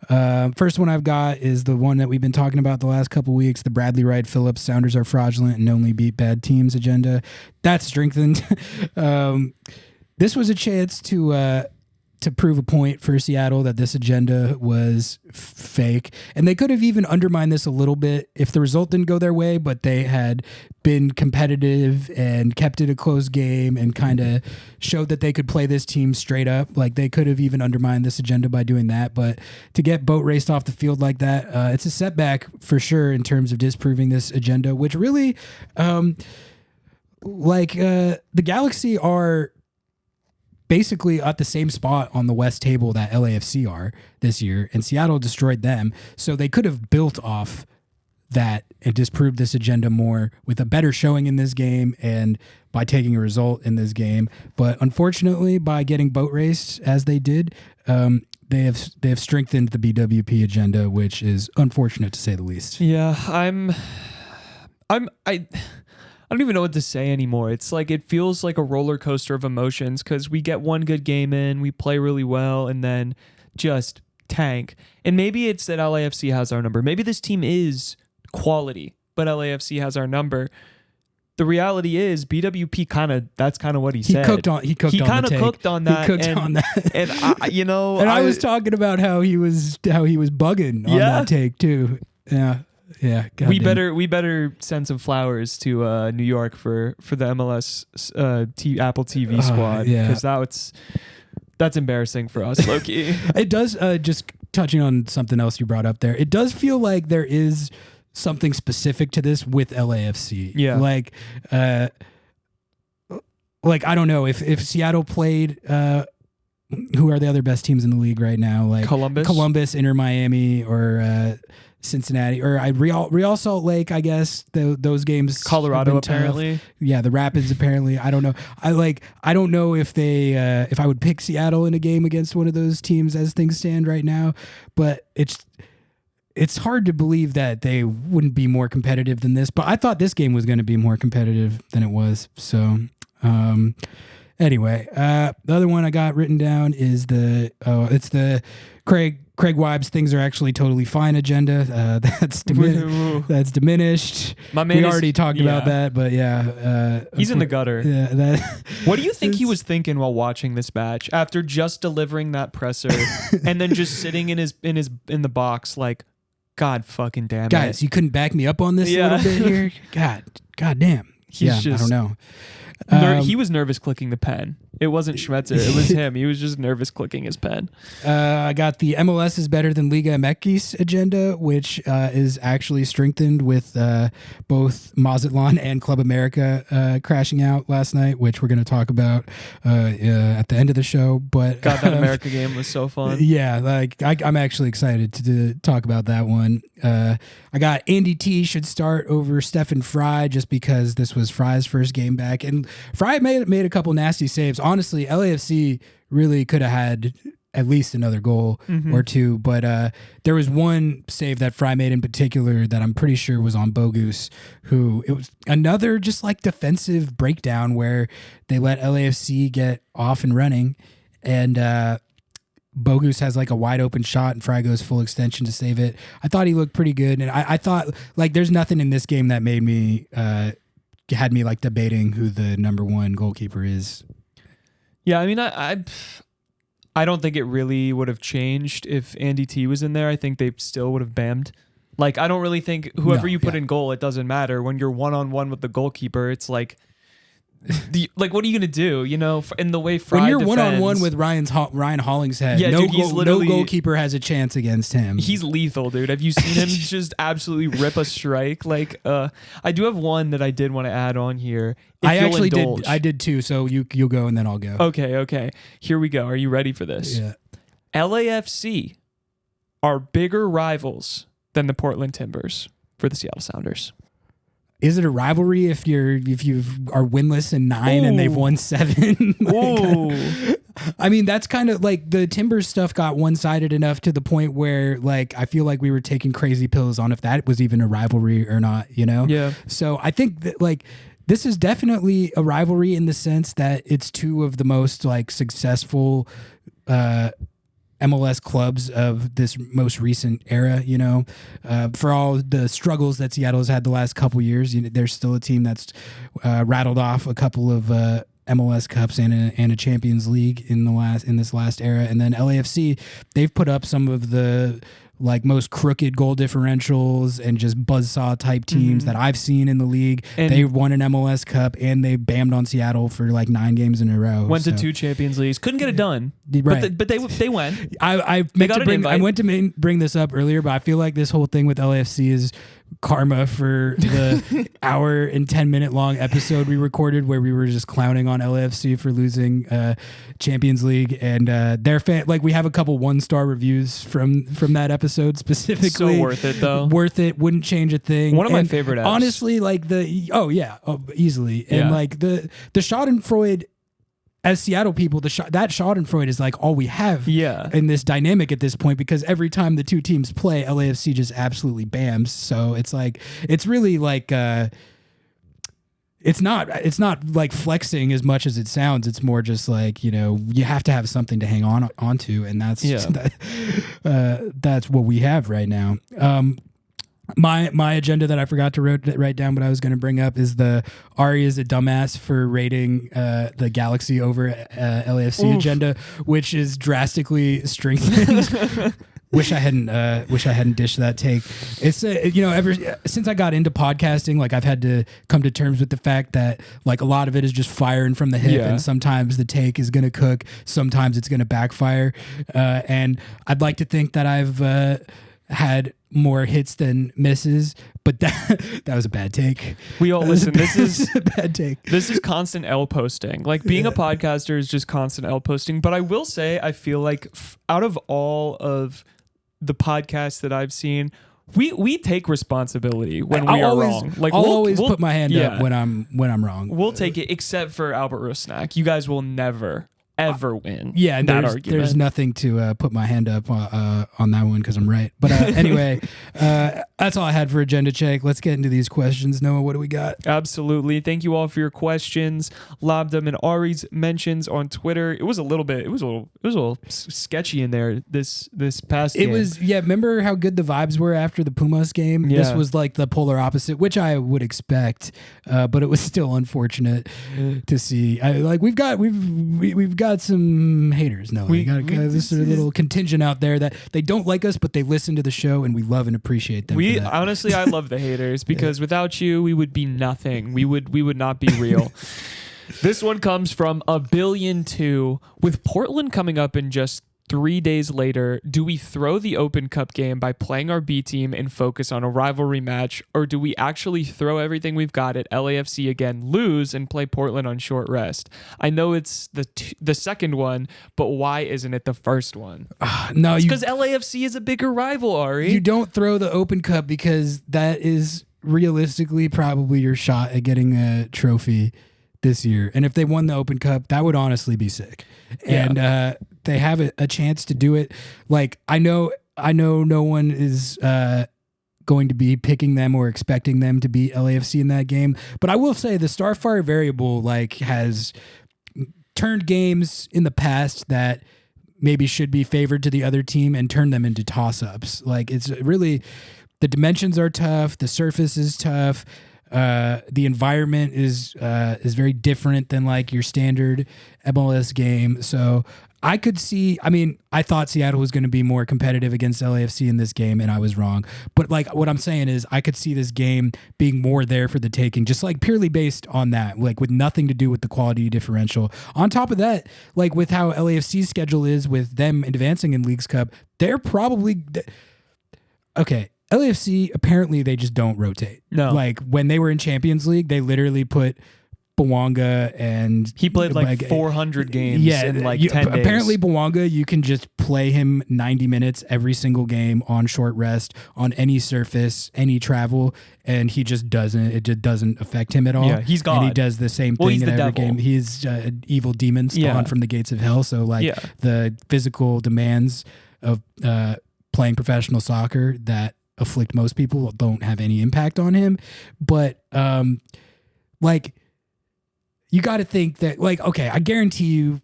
First one I've got is the one that we've been talking about the last couple weeks, the Bradley Wright Phillips Sounders are fraudulent and only beat bad teams agenda. That's strengthened. This was a chance to prove a point for Seattle that this agenda was fake. And they could have even undermined this a little bit if the result didn't go their way, but they had been competitive and kept it a close game and kind of showed that they could play this team straight up. Like they could have even undermined this agenda by doing that. But to get boat raced off the field like that, it's a setback for sure in terms of disproving this agenda, which really, the Galaxy are basically at the same spot on the West table that LAFC are this year, and Seattle destroyed them. So they could have built off that and disproved this agenda more with a better showing in this game and by taking a result in this game. But unfortunately, by getting boat raced as they did, they have strengthened the BWP agenda, which is unfortunate to say the least. Yeah, I don't even know what to say anymore. It's like, it feels like a roller coaster of emotions because we get one good game in, we play really well, and then just tank. And maybe it's that LAFC has our number. Maybe this team is quality, but LAFC has our number. The reality is BWP that's kind of what he said. He kind of cooked on that. And I was talking about how he was bugging on that take too. Yeah. We better send some flowers to New York for the MLS Apple TV squad, because that's embarrassing for us, low-key. It does, just touching on something else you brought up there, it does feel like there is something specific to this with LAFC. Yeah. Like I don't know if Seattle played who are the other best teams in the league right now? Like Columbus, Inter Miami, or Cincinnati, or Real Salt Lake, I guess. Those games, Colorado apparently. Yeah, the Rapids apparently. I don't know. I don't know if they if I would pick Seattle in a game against one of those teams as things stand right now, but it's hard to believe that they wouldn't be more competitive than this. But I thought this game was going to be more competitive than it was. So anyway, the other one I got written down is it's the Craig Weib's things are actually totally fine agenda. That's diminished. We already talked about that, but he's in the gutter. Yeah, what do you think he was thinking while watching this match after just delivering that presser and then just sitting in the box like, God fucking damn it, guys, you couldn't back me up on this a little bit here. God damn. I don't know. He was nervous clicking the pen. It wasn't Schmetzer. It was him. He was just nervous clicking his pen. I got the MLS is better than Liga MX agenda, which is actually strengthened with both Mazatlan and Club America crashing out last night, which we're going to talk about at the end of the show. But God, that America game was so fun. Yeah, like I'm actually excited to talk about that one. I got Andy T should start over Stefan Fry just because this was Fry's first game back, and Fry made a couple nasty saves. Honestly, LAFC really could have had at least another goal or two, but there was one save that Fry made in particular that I'm pretty sure was on Bogus, who it was another just like defensive breakdown where they let LAFC get off and running, and Bogus has like a wide open shot and Fry goes full extension to save it. I thought he looked pretty good, and I thought like there's nothing in this game that made me had me like debating who the number one goalkeeper is. Yeah, I mean, I don't think it really would have changed if Andy T was in there. I think they still would have bammed. Like, I don't really think whoever you put in goal, it doesn't matter. When you're one-on-one with the goalkeeper, it's like, what are you gonna do? You know, in the way Fry when you're defends, one-on-one with Ryan Hollingshead, no goalkeeper has a chance against him. He's lethal, dude. Have you seen him just absolutely rip a strike? Like, I do have one that I did want to add on here. I actually did. I did too. So you'll go and then I'll go. Okay. Here we go. Are you ready for this? Yeah. LAFC are bigger rivals than the Portland Timbers for the Seattle Sounders. Is it a rivalry if you are winless in 9 and they've won 7? I mean, that's kind of like the Timbers stuff got one-sided enough to the point where like I feel like we were taking crazy pills on if that was even a rivalry or not, you know? Yeah. So I think that like this is definitely a rivalry in the sense that it's two of the most like successful MLS clubs of this most recent era, you know, for all the struggles that Seattle has had the last couple years, you know, there's still a team that's rattled off a couple of MLS Cups and a Champions League in this last era. And then LAFC, they've put up some of the like most crooked goal differentials and just buzzsaw type teams that I've seen in the league. And they won an MLS Cup and they bammed on Seattle for like 9 games in a row. Went to 2 Champions Leagues, couldn't get it done. Right. But they went. I went to bring this up earlier, but I feel like this whole thing with LAFC is karma for the hour and 10-minute long episode we recorded where we were just clowning on LAFC for losing Champions League, and their fan, like we have a couple 1-star reviews from that episode specifically. So worth it though. Worth it, wouldn't change a thing. One of my favorite apps. Honestly, like easily. And like the Schadenfreude, as Seattle people, that Schadenfreude is like all we have in this dynamic at this point, because every time the two teams play, LAFC just absolutely bams. So it's like, it's really like, it's not like flexing as much as it sounds. It's more just like, you know, you have to have something to hang onto, and that's that's what we have right now. My agenda that I forgot to write down, but I was going to bring up, is the Ari is a dumbass for rating the Galaxy over LAFC agenda, which is drastically strengthened. Wish I hadn't dished that take. It's you know, ever since I got into podcasting, like I've had to come to terms with the fact that like a lot of it is just firing from the hip, and sometimes the take is going to cook, sometimes it's going to backfire, and I'd like to think that I've had more hits than misses, but that was a bad take. We all listen. This is a bad take. This is constant L posting. Like being a podcaster is just constant L posting. But I will say, I feel like out of all of the podcasts that I've seen, we take responsibility when we are wrong. Like I'll always put my hand up when I'm wrong. We'll take it, except for Albert Rusnak. You guys will never ever win. Yeah, there's nothing to put my hand up on that one because I'm right. But anyway, that's all I had for Agenda Check. Let's get into these questions. Noah, what do we got? Absolutely. Thank you all for your questions. Lobbing and Ari's mentions on Twitter. It was a little sketchy in there this past game. It was, remember how good the vibes were after the Pumas game? Yeah. This was like the polar opposite, which I would expect, but it was still unfortunate to see. We've got some haters. No, we got this little contingent out there that they don't like us, but they listen to the show, and we love and appreciate them. Honestly, I love the haters because without you, we would be nothing. We would not be real. This one comes from 1,000,000,002. With Portland coming up in just 3 days later, do we throw the Open Cup game by playing our B team and focus on a rivalry match, or do we actually throw everything we've got at LAFC again, lose, and play Portland on short rest? I know it's the second one, but why isn't it the first one? No, because LAFC is a bigger rival, Ari. You don't throw the Open Cup because that is realistically probably your shot at getting a trophy this year. And if they won the Open Cup, that would honestly be sick. And they have a chance to do it. Like, I know no one is going to be picking them or expecting them to beat LAFC in that game, but I will say the Starfire variable has turned games in the past that maybe should be favored to the other team and turn them into toss-ups. Like, it's really, the dimensions are tough, the surface is tough. The environment is very different than like your standard MLS game. So I could see, I thought Seattle was going to be more competitive against LAFC in this game, and I was wrong. But like, what I'm saying is I could see this game being more there for the taking, just like purely based on that, like with nothing to do with the quality differential. On top of that, like with how LAFC's schedule is with them advancing in Leagues Cup, they're probably, okay, LAFC, apparently they just don't rotate. No. Like when they were in Champions League, they literally put Bouanga and... He played like 400 games in like 10 days. Apparently Bouanga, you can just play him 90 minutes every single game on short rest, on any surface, any travel, and he just doesn't, it just doesn't affect him at all. Yeah, he's God. And he does the same thing in every devil. game. He's an evil demon spawned from the gates of hell. So like the physical demands of playing professional soccer that afflict most people don't have any impact on him. But like, you got to think that, like, okay, I guarantee you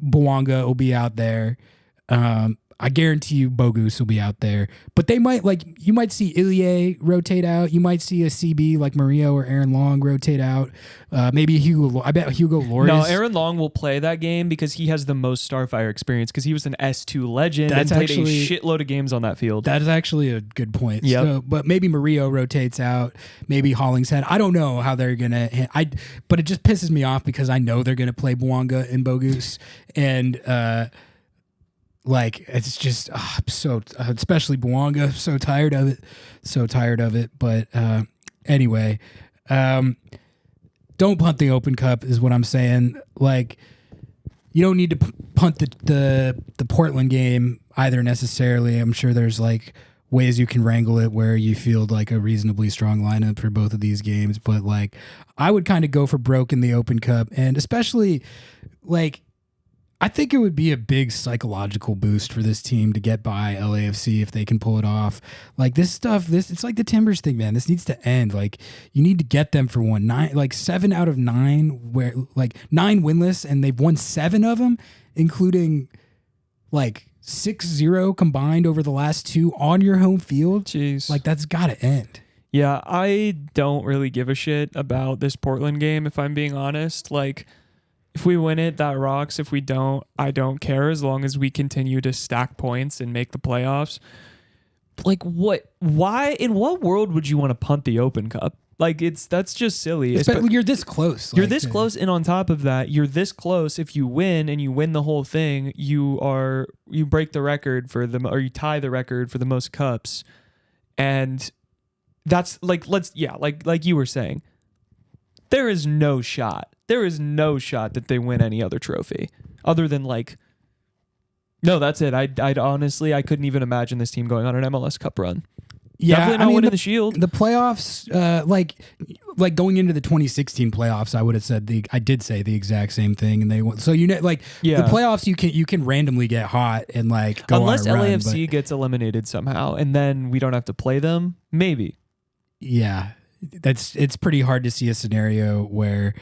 Bouanga will be out there. I guarantee you Bogus will be out there. But they might, like, you might see Ilie rotate out. You might see a CB like Murillo or Aaron Long rotate out. Maybe Hugo, I bet Hugo Lloris. No, Aaron Long will play that game because he has the most Starfire experience because he was an S2 legend and played a shitload of games on that field. That is actually a good point. Yep. So, but maybe Murillo rotates out. Maybe Hollingshead. I don't know how they're going to... But it just pisses me off because I know they're going to play Bouanga and Bogus. And... like, it's just I'm so, especially Bouanga, so tired of it. But anyway, don't punt the Open Cup is what I'm saying. Like, you don't need to punt the Portland game either necessarily. I'm sure there's like ways you can wrangle it where you field like a reasonably strong lineup for both of these games. But like, I would kind of go for broke in the Open Cup, and especially like, I think it would be a big psychological boost for this team to get by LAFC if they can pull it off. Like this stuff, it's like the Timbers thing, man. This needs to end. Like you need to get them for 7 out of 9, where like 9 winless, and they've won 7 of them, including like 6-0 combined over the last 2 on your home field. Jeez, like that's got to end. Yeah, I don't really give a shit about this Portland game if I'm being honest. Like, if we win it, that rocks. If we don't, I don't care as long as we continue to stack points and make the playoffs. Like, why, in what world would you want to punt the Open Cup? Like, that's just silly. You're this close. You're this close, and on top of that, you're this close. If you win and you win the whole thing, you break the record or you tie the record for the most cups. And that's like, like you were saying, there is no shot. There is no shot that they win any other trophy other than like, no, that's it. I'd honestly, I couldn't even imagine this team going on an MLS Cup run. Yeah, definitely not winning the Shield. The playoffs, like going into the 2016 playoffs, I did say the exact same thing, and they won. So the playoffs you can randomly get hot and like go unless on a run, LAFC gets eliminated somehow, and then we don't have to play them. Maybe. Yeah, it's pretty hard to see a scenario where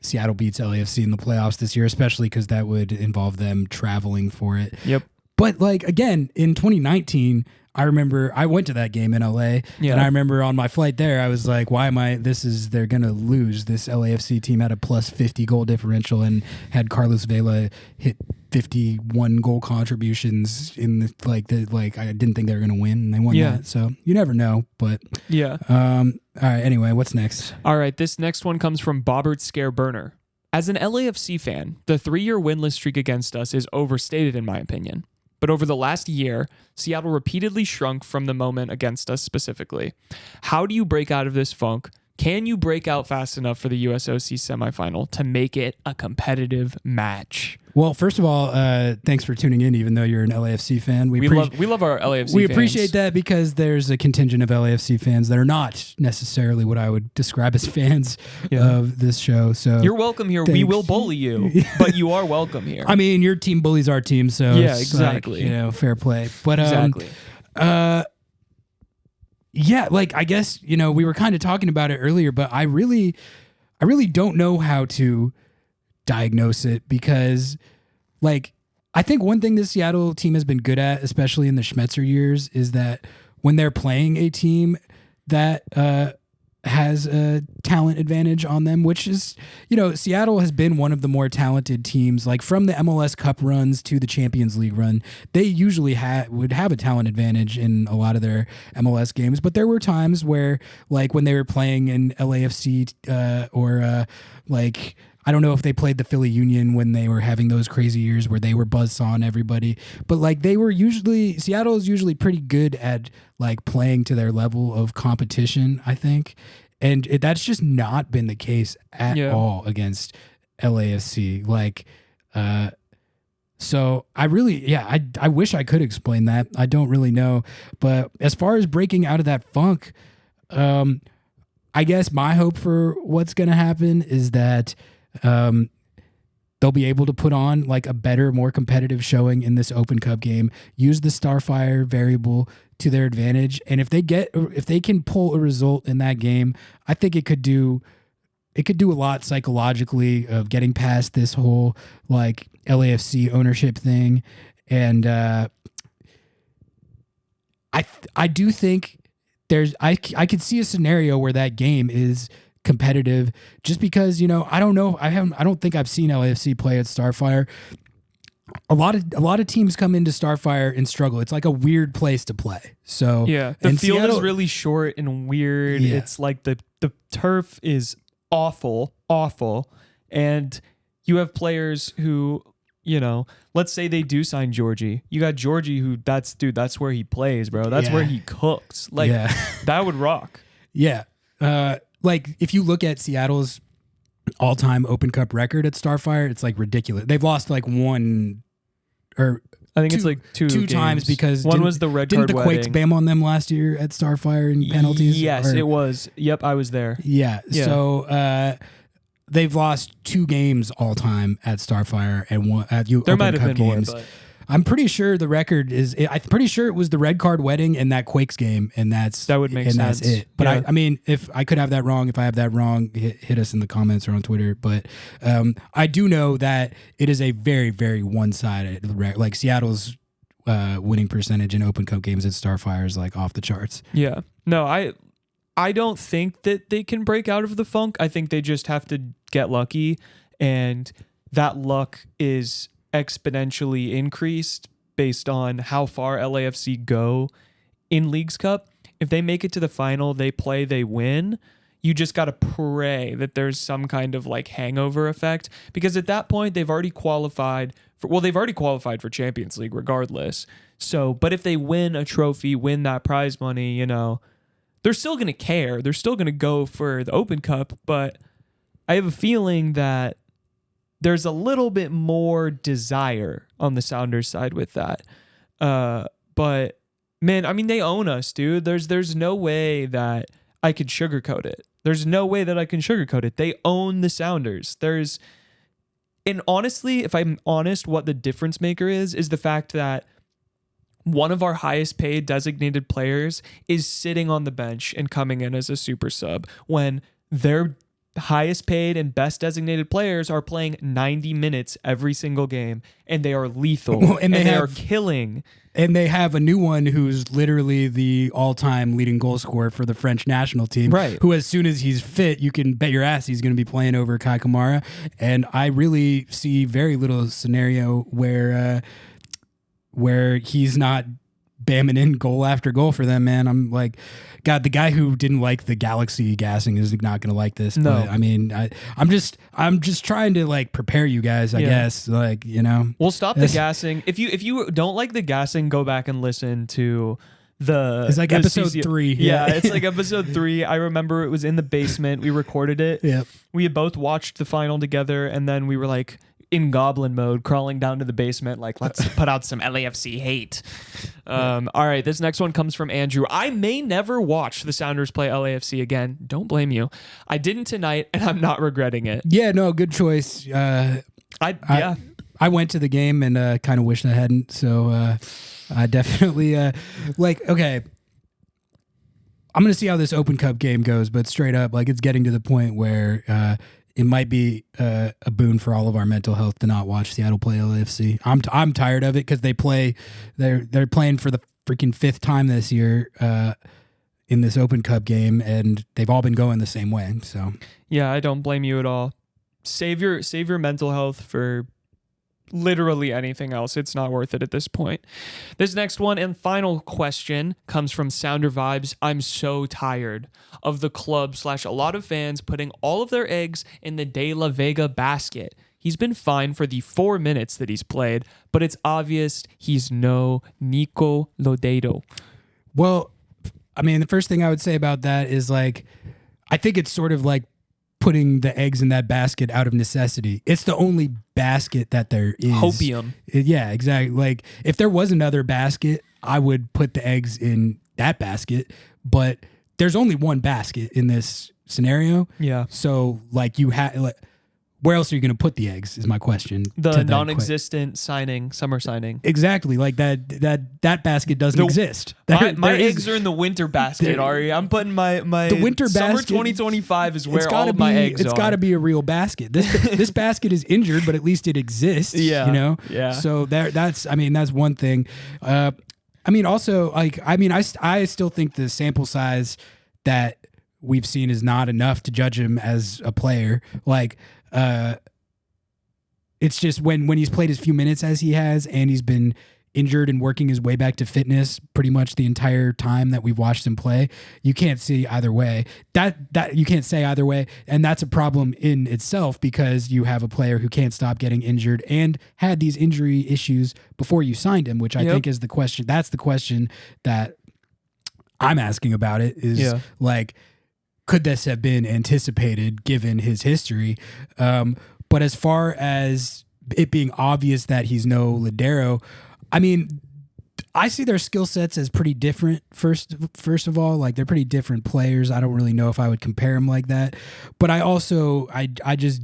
Seattle beats LAFC in the playoffs this year, especially because that would involve them traveling for it. Yep. But like again, in 2019, I remember I went to that game in LA, and I remember on my flight there, I was like, they're going to lose. This LAFC team had a plus 50 goal differential and had Carlos Vela hit 51 goal contributions in I didn't think they were going to win, and they won that. So you never know, but yeah. All right. Anyway, what's next? All right. This next one comes from Bobbert Scare Burner. As an LAFC fan, the 3-year winless streak against us is overstated in my opinion. But over the last year, Seattle repeatedly shrunk from the moment against us specifically. How do you break out of this funk? Can you break out fast enough for the USOC semifinal to make it a competitive match? Well, first of all, thanks for tuning in, even though you're an LAFC fan. We love our LAFC We fans. appreciate that because there's a contingent of LAFC fans that are not necessarily what I would describe as fans of this show. So you're welcome here. thanks. We will bully you, but you are welcome here. I mean, your team bullies our team, so yeah, it's exactly. like, fair play. But exactly. Yeah, like I guess, we were kind of talking about it earlier, but I really don't know how to diagnose it because, like, I think one thing the Seattle team has been good at, especially in the Schmetzer years, is that when they're playing a team that has a talent advantage on them, which is, Seattle has been one of the more talented teams, like from the MLS Cup runs to the Champions League run. They usually would have a talent advantage in a lot of their MLS games, but there were times where, like, when they were playing in LAFC or I don't know if they played the Philly Union when they were having those crazy years where they were buzzsawing everybody, but like Seattle is usually pretty good at like playing to their level of competition, I think. And that's just not been the case at all against LAFC. Like, so I really, I wish I could explain that. I don't really know. But as far as breaking out of that funk, I guess my hope for what's going to happen is that they'll be able to put on like a better, more competitive showing in this Open Cup game, use the Starfire variable to their advantage. And if they can pull a result in that game, I think it could do a lot psychologically of getting past this whole like LAFC ownership thing. And I do think I could see a scenario where that game is competitive just because, I don't think I've seen LAFC play at Starfire. A lot of teams come into Starfire and struggle. It's like a weird place to play. So the field is really short and weird. Yeah. It's like the turf is awful, and you have players who, let's say they do sign Georgie. You got Georgie who that's where he plays, bro. That's where he cooks. Like that would rock. Yeah. Like if you look at Seattle's all-time Open Cup record at Starfire, it's like ridiculous. They've lost like one or I think it's like two times because one was the red card didn't the Quakes bam on them last year at Starfire in penalties? Yes, it was. Yep, I was there. Yeah. So they've lost 2 games all time at Starfire and one at there Open might have Cup been games. more, but I'm pretty sure the record is. I'm pretty sure it was the red card wedding and that Quakes game, and that would make sense. That's it. But I mean, if I could have that wrong, if I have that wrong, hit us in the comments or on Twitter. But I do know that it is a very, very one-sided. Like Seattle's winning percentage in Open Cup games at Starfire is like off the charts. Yeah. No, I don't think that they can break out of the funk. I think they just have to get lucky, and that luck is exponentially increased based on how far LAFC go in Leagues Cup. If they make it to the final, they play, they win. You just got to pray that there's some kind of like hangover effect, because at that point they've already qualified for Champions League regardless. So, but if they win a trophy, win that prize money, they're still going to care. They're still going to go for the Open Cup, but I have a feeling that there's a little bit more desire on the Sounders side with that. But man, I mean, they own us, dude. There's no way that I could sugarcoat it. There's no way that I can sugarcoat it. They own the Sounders. And honestly, if I'm honest, what the difference maker is the fact that one of our highest paid designated players is sitting on the bench and coming in as a super sub when their highest paid and best designated players are playing 90 minutes every single game, and they are lethal, and they are killing. And they have a new one who's literally the all-time leading goal scorer for the French national team, right? Who, as soon as he's fit, you can bet your ass he's going to be playing over Kai Kamara. And I really see very little scenario where he's not bamming in goal after goal for them, man. I'm like, God, the guy who didn't like the Galaxy gassing is not going to like this. No. But, I mean, I'm just trying to like prepare you guys, I guess. Like, you know. We'll stop the gassing. If you don't like the gassing, go back and listen to it's like episode 3. Yeah, it's like episode 3. I remember it was in the basement. We recorded it. Yep. We had both watched the final together, and then we were like in goblin mode, crawling down to the basement, like, let's put out some LAFC hate. All right, this next one comes from Andrew. I may never watch the Sounders play LAFC again. Don't blame you. I didn't tonight, and I'm not regretting it. Yeah, no, good choice. I went to the game and kind of wished I hadn't. So I definitely okay. I'm gonna see how this Open Cup game goes, but straight up, like, it's getting to the point where it might be a boon for all of our mental health to not watch Seattle play LAFC. I'm tired of it because they're playing for the freaking 5th time this year in this Open Cup game, and they've all been going the same way. So yeah, I don't blame you at all. Save your mental health for literally anything else. It's not worth it at this point. This next one and final question comes from Sounder Vibes. I'm so tired of the club / a lot of fans putting all of their eggs in the De La Vega basket. He's been fine for the 4 minutes that he's played, but it's obvious he's no Nico Lodeiro. Well, I mean, the first thing I would say about that is, like, I think it's sort of like putting the eggs in that basket out of necessity. It's the only basket that there is. Hopium. Yeah, exactly. Like, if there was another basket, I would put the eggs in that basket, but there's only one basket in this scenario. Yeah. So, like, where else are you going to put the eggs is my question. The non-existent summer signing. Exactly. Like that basket doesn't exist. My eggs are in the winter basket, Ari. I'm putting my the winter summer basket, 2025 is where all of my eggs are. It's got to be a real basket. This basket is injured, but at least it exists. Yeah. You know? Yeah. So that's one thing. I mean, also, like, I still think the sample size that we've seen is not enough to judge him as a player. Like, it's just when he's played as few minutes as he has, and he's been injured and working his way back to fitness pretty much the entire time that we've watched him play, you can't see either way. That you can't say either way, and that's a problem in itself because you have a player who can't stop getting injured and had these injury issues before you signed him, which I think is the question. That's the question that I'm asking about it is like, could this have been anticipated given his history? But as far as it being obvious that he's no Lodeiro, I mean, I see their skill sets as pretty different. First of all, like, they're pretty different players. I don't really know if I would compare them like that. But I also, I just,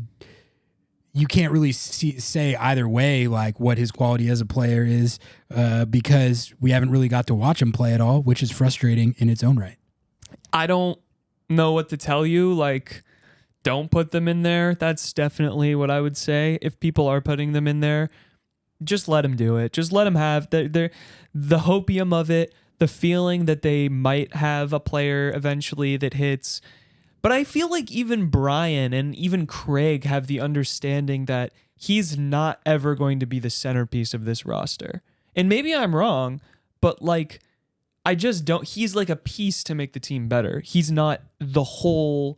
you can't really say either way, like, what his quality as a player is, because we haven't really got to watch him play at all, which is frustrating in its own right. I don't know what to tell you. Like, don't put them in there. That's definitely what I would say. If people are putting them in there, just let them do it. Just let them have the hopium of it, the feeling that they might have a player eventually that hits. But I feel like even Brian and even Craig have the understanding that he's not ever going to be the centerpiece of this roster. And maybe I'm wrong, but, like, I just don't. He's like a piece to make the team better. He's not the whole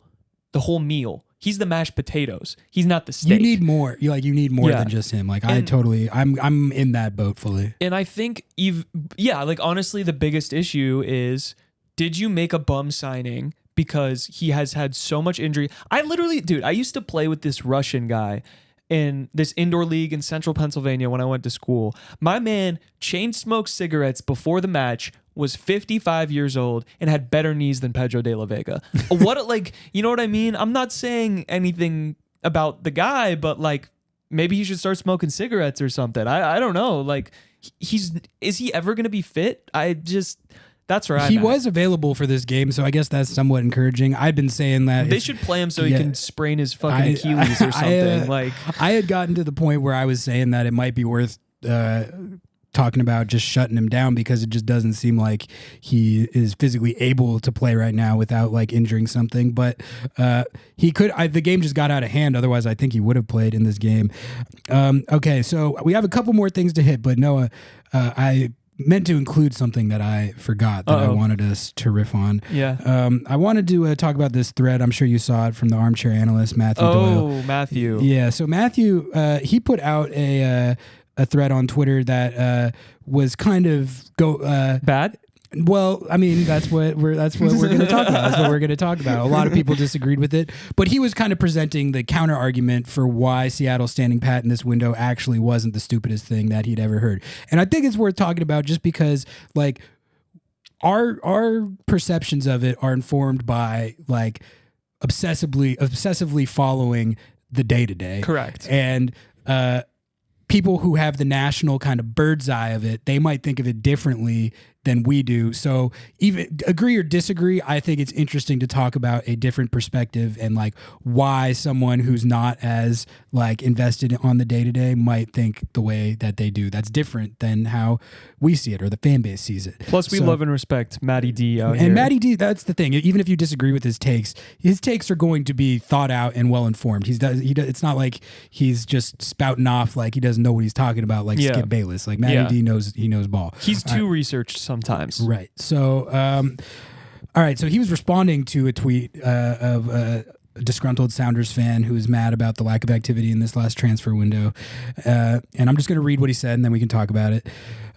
meal. He's the mashed potatoes. He's not the steak. You need more. You need more than just him. Like, I'm in that boat fully. And I think like, honestly, the biggest issue is, did you make a bum signing because he has had so much injury? I used to play with this Russian guy in this indoor league in central Pennsylvania when I went to school. My man chain smoked cigarettes before the match, was 55 years old, and had better knees than Pedro de la Vega. You know what I mean? I'm not saying anything about the guy, but, like, maybe he should start smoking cigarettes or something. I don't know. Like, is he ever going to be fit? That's right. He was available for this game, so I guess that's somewhat encouraging. I've been saying that they should play him so he can sprain his fucking Achilles or something. I had gotten to the point where I was saying that it might be worth talking about just shutting him down because it just doesn't seem like he is physically able to play right now without, like, injuring something. But he could. The game just got out of hand. Otherwise, I think he would have played in this game. Okay, so we have a couple more things to hit, but Noah, meant to include something that I forgot that I wanted us to riff on. Yeah. I wanted to talk about this thread. I'm sure you saw it from the armchair analyst, Matthew Doyle. Oh, Matthew. Yeah. So Matthew, he put out a thread on Twitter that was kind of Bad? Well, I mean, that's what we're going to talk about. That's what we're going to talk about. A lot of people disagreed with it, but he was kind of presenting the counter argument for why Seattle standing pat in this window actually wasn't the stupidest thing that he'd ever heard. And I think it's worth talking about just because, like, our perceptions of it are informed by, like, obsessively following the day-to-day. Correct. And people who have the national kind of bird's eye of it, they might think of it differently than we do. So even agree or disagree, I think it's interesting to talk about a different perspective and like why someone who's not as like invested on the day-to-day might think the way that they do. That's different than how we see it or the fan base sees it. Plus we love and respect Matty D out here. And Matty D, that's the thing. Even if you disagree with his takes are going to be thought out and well informed. It's not like he's just spouting off like he doesn't know what he's talking about like Skip Bayless. Like Matty D knows ball. He's too researched sometimes. Right. So, all right. So he was responding to a tweet of a disgruntled Sounders fan who is mad about the lack of activity in this last transfer window. And I'm just going to read what he said and then we can talk about it.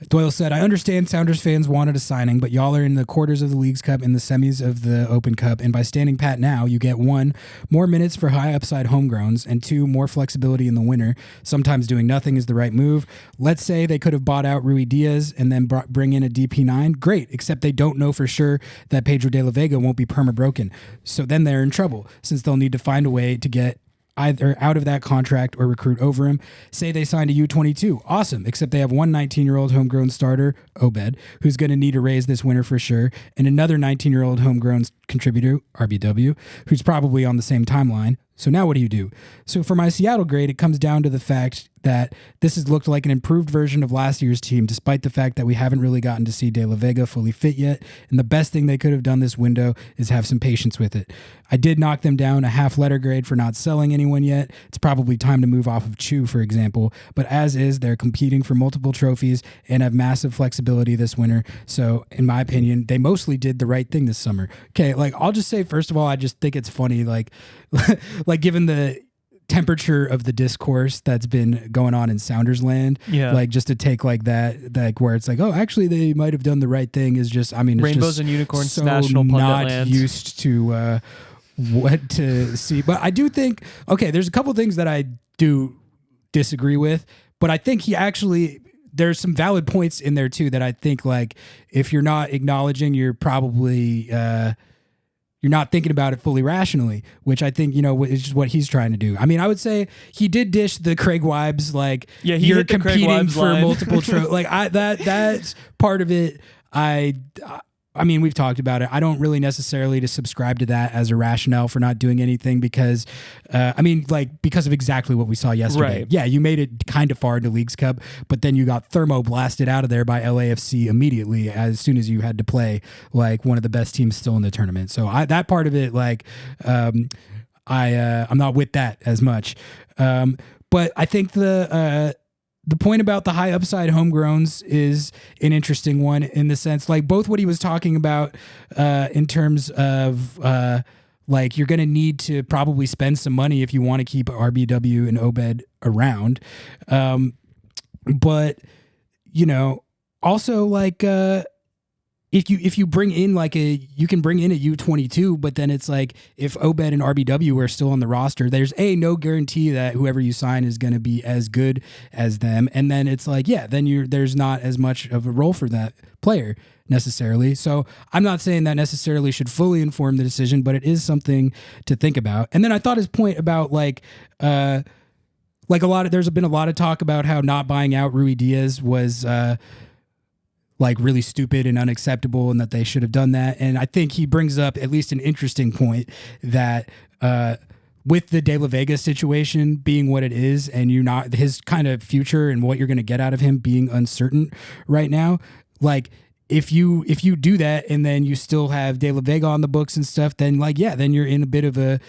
Doyle said, I understand Sounders fans wanted a signing, but y'all are in the quarters of the Leagues Cup and the semis of the Open Cup. And by standing pat now, you get 1, more minutes for high upside homegrowns, and 2, more flexibility in the winter. Sometimes doing nothing is the right move. Let's say they could have bought out Rui Diaz and then bring in a DP9. Great, except they don't know for sure that Pedro de la Vega won't be perma-broken. So then they're in trouble, since they'll need to find a way to get either out of that contract or recruit over him. Say they signed a U22. Awesome. Except they have one 19-year-old homegrown starter, Obed, who's going to need a raise this winter for sure, and another 19-year-old homegrown contributor, RBW, who's probably on the same timeline. So now what do you do? So for my Seattle grade, it comes down to the fact that this has looked like an improved version of last year's team, despite the fact that we haven't really gotten to see De La Vega fully fit yet. And the best thing they could have done this window is have some patience with it. I did knock them down a half letter grade for not selling anyone yet. It's probably time to move off of Chu, for example. But as is, they're competing for multiple trophies and have massive flexibility this winter. So in my opinion, they mostly did the right thing this summer. Okay, like I'll just say, first of all, I just think it's funny, like given the temperature of the discourse that's been going on in Sounders land, like just to take like that, like where it's like, oh, actually they might have done the right thing is just, I mean, it's Rainbows just and Unicorns, so National Pundit not Land. used to what to see. But I do think, okay, there's a couple things that I do disagree with, but I think he actually, there's some valid points in there too that I think like if you're not acknowledging, you're probably you're not thinking about it fully rationally, which I think, is just what he's trying to do. I mean, I would say he did dish the Craig Wybes, like you're competing for multiple trophies. Like that's part of it. I mean, we've talked about it. I don't really necessarily to subscribe to that as a rationale for not doing anything because, because of exactly what we saw yesterday. Right. Yeah, you made it kind of far into Leagues Cup, but then you got thermoblasted out of there by LAFC immediately as soon as you had to play like one of the best teams still in the tournament. So that part of it, like, I'm not with that as much. But I think the point about the high upside homegrowns is an interesting one in the sense, like both what he was talking about in terms of like you're going to need to probably spend some money if you want to keep RBW and Obed around. But, also like if you bring in you can bring in a U22, but then it's like if Obed and RBW are still on the roster, there's no guarantee that whoever you sign is going to be as good as them. And then it's like, then there's not as much of a role for that player necessarily. So I'm not saying that necessarily should fully inform the decision, but it is something to think about. And then I thought his point about there's been a lot of talk about how not buying out Rui Diaz was, like really stupid and unacceptable and that they should have done that. And I think he brings up at least an interesting point that with the De La Vega situation being what it is and his kind of future and what you're going to get out of him being uncertain right now, like if you do that and then you still have De La Vega on the books and stuff, then then you're in a bit of a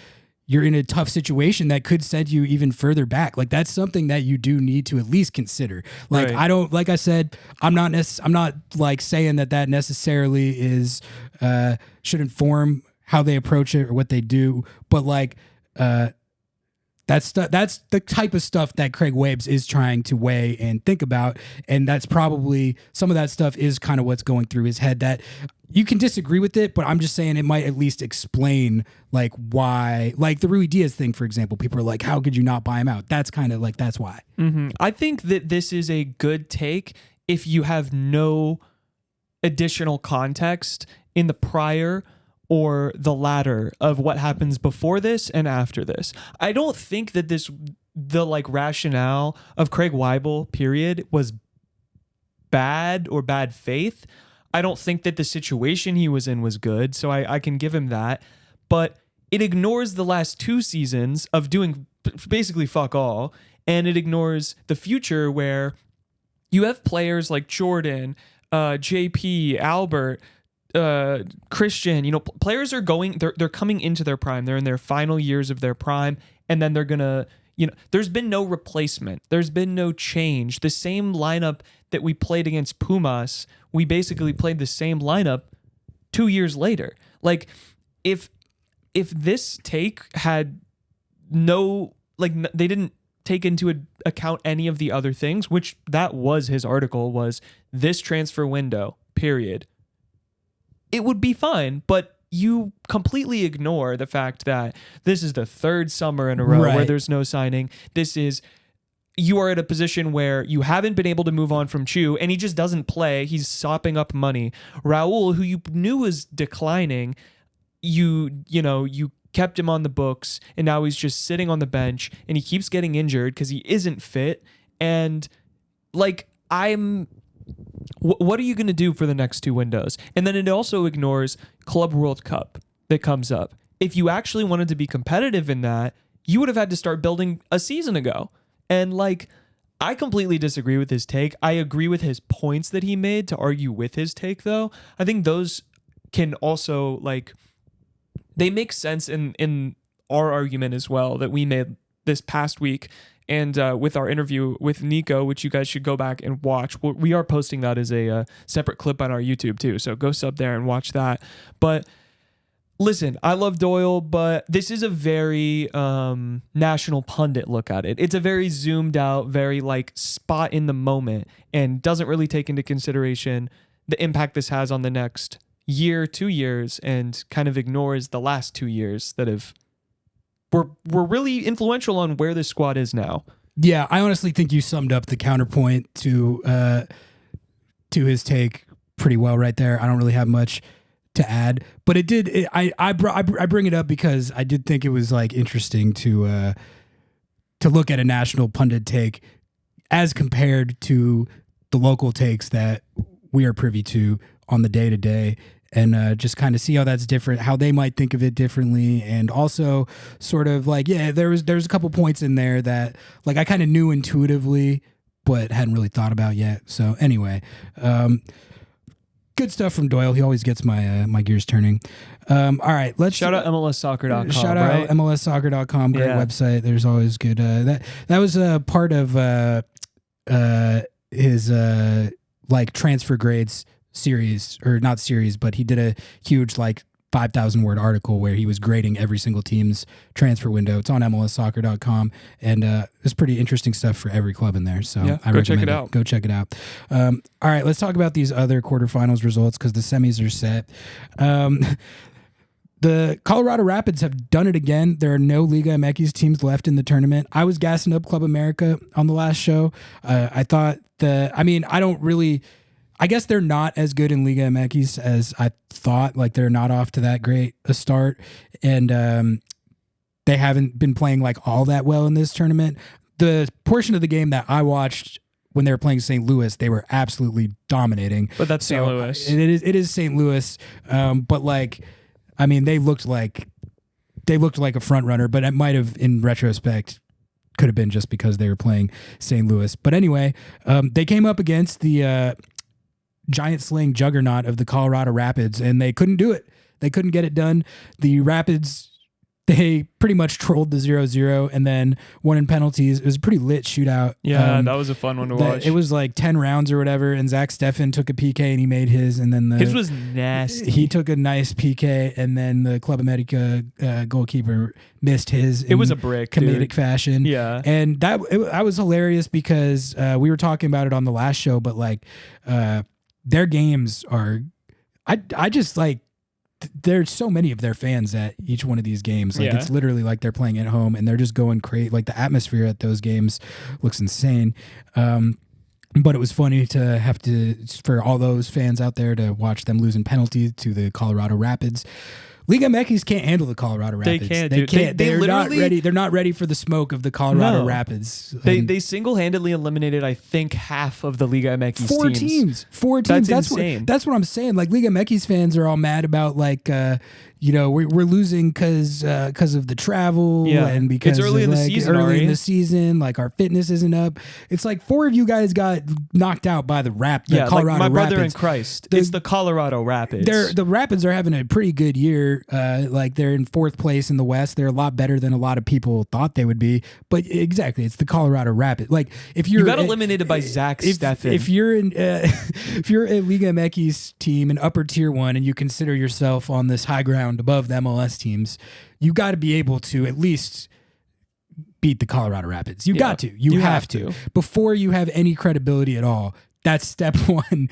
you're in a tough situation that could send you even further back. Like that's something that you do need to at least consider. Like Right. I don't, like I said, I'm not like saying that necessarily is should inform how they approach it or what they do, but like that's the type of stuff that Craig Waibs is trying to weigh and think about, and that's probably some of that stuff is kind of what's going through his head. That you can disagree with it, but I'm just saying it might at least explain like why, like the Rui Diaz thing, for example. People are like, "How could you not buy him out?" That's kind of like that's why. Mm-hmm. I think that this is a good take if you have no additional context in the prior or the latter of what happens before this and after this. I don't think that the like rationale of Craig Waibel period was bad or bad faith. I don't think that the situation he was in was good, so I can give him that. But it ignores the last 2 seasons of doing basically fuck all, and it ignores the future where you have players like Jordan, JP, Albert, Christian, players are they're coming into their prime. They're in their final years of their prime, and then they're gonna, there's been no replacement. There's been no change. The same lineup that we played against Pumas, we basically played the same lineup 2 years later. Like, if this take had no, like, they didn't take into account any of the other things, which that was his article, was this transfer window, period, it would be fine. But you completely ignore the fact that this is the 3rd summer in a row where there's no signing. You are at a position where you haven't been able to move on from Chu, and he just doesn't play. He's sopping up money. Raul, who you knew was declining, you kept him on the books, and now he's just sitting on the bench, and he keeps getting injured because he isn't fit. And like, what are you going to do for the next 2 windows? And then it also ignores Club World Cup that comes up. If you actually wanted to be competitive in that, you would have had to start building a season ago. And like, I completely disagree with his take. I agree with his points that he made to argue with his take, though. I think those can also, like, they make sense in our argument as well that we made this past week. And with our interview with Nico, which you guys should go back and watch. We are posting that as a separate clip on our YouTube too, so go sub there and watch that. But listen, I love Doyle, but this is a very national pundit look at it. It's a very zoomed out, very like spot in the moment, and doesn't really take into consideration the impact this has on the next year, 2 years, and kind of ignores the last 2 years that were really influential on where this squad is now. Yeah, I honestly think you summed up the counterpoint to his take pretty well right there. I don't really have much to add, but I bring it up because I did think it was like interesting to look at a national pundit take as compared to the local takes that we are privy to on the day to day. And just kind of see how that's different, how they might think of it differently. And also sort of like, yeah, there's a couple points in there that like I kind of knew intuitively, but hadn't really thought about yet. So anyway, good stuff from Doyle. He always gets my gears turning. All right, let's shout out MLSsoccer.com. Shout out right? MLSsoccer.com. Great website. There's always good. That was a part of his like transfer grades series, or not series, but he did a huge like 5,000 word article where he was grading every single team's transfer window. It's on MLSsoccer.com, and it's pretty interesting stuff for every club in there. So I recommend check it out. Go check it out. All right, let's talk about these other quarterfinals results because the semis are set. The Colorado Rapids have done it again. There are no Liga MX teams left in the tournament. I was gassing up Club America on the last show. I thought I guess they're not as good in Liga MX as I thought. Like, they're not off to that great a start, and they haven't been playing like all that well in this tournament. The portion of the game that I watched when they were playing St. Louis, they were absolutely dominating. But that's St. Louis. It is St. Louis, but like, I mean, they looked like a front runner, but it might have, in retrospect, could have been just because they were playing St. Louis. But anyway, they came up against the giant slaying juggernaut of the Colorado Rapids, and they couldn't do it. They couldn't get it done. The Rapids they pretty much trolled the 0-0 and then won in penalties. It was a pretty lit shootout. Yeah, that was a fun one to watch. It was like 10 rounds or whatever, and Zach Steffen took a PK and he made his, and then his was nasty. He took a nice PK, and then the Club America goalkeeper missed his. It was a brick, comedic fashion. Yeah, and that was hilarious because we were talking about it on the last show, but like their games are, I just like. There's so many of their fans at each one of these games. Like it's literally like they're playing at home and they're just going crazy. Like the atmosphere at those games looks insane. But it was funny to have for all those fans out there to watch them losing penalties to the Colorado Rapids. Liga MX can't handle the Colorado Rapids. They can't. They're not ready. They're not ready for the smoke of the Colorado Rapids. They single-handedly eliminated, I think, half of the Liga MX teams. Four teams. That's insane. That's what I'm saying. Like Liga MX fans are all mad about like we're losing because of the travel and because it's early in the season. Early in the season, like our fitness isn't up. It's like 4 of you guys got knocked out by the Colorado like my brother Rapids. in Christ. It's the Colorado Rapids. The Rapids are having a pretty good year. Like they're in 4th place in the West. They're a lot better than a lot of people thought they would be. But exactly, it's the Colorado Rapids. Like if you got eliminated by Zach Steffen. If you're in if you're a Liga MX team, an upper tier one, and you consider yourself on this high ground above the MLS teams, you got to be able to at least beat the Colorado Rapids. You got to. You have to. Before you have any credibility at all. That's step one.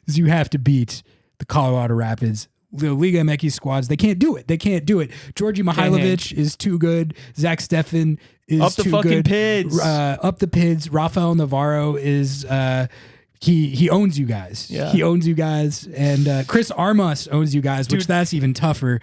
Is you have to beat the Colorado Rapids. The Liga MX squads, they can't do it. Georgi Mihailovic is too good. Zach Steffen is up the too fucking good. Pids. Up the Pids. Rafael Navarro is he owns you guys. Yeah. He owns you guys. And Chris Armas owns you guys, which that's even tougher.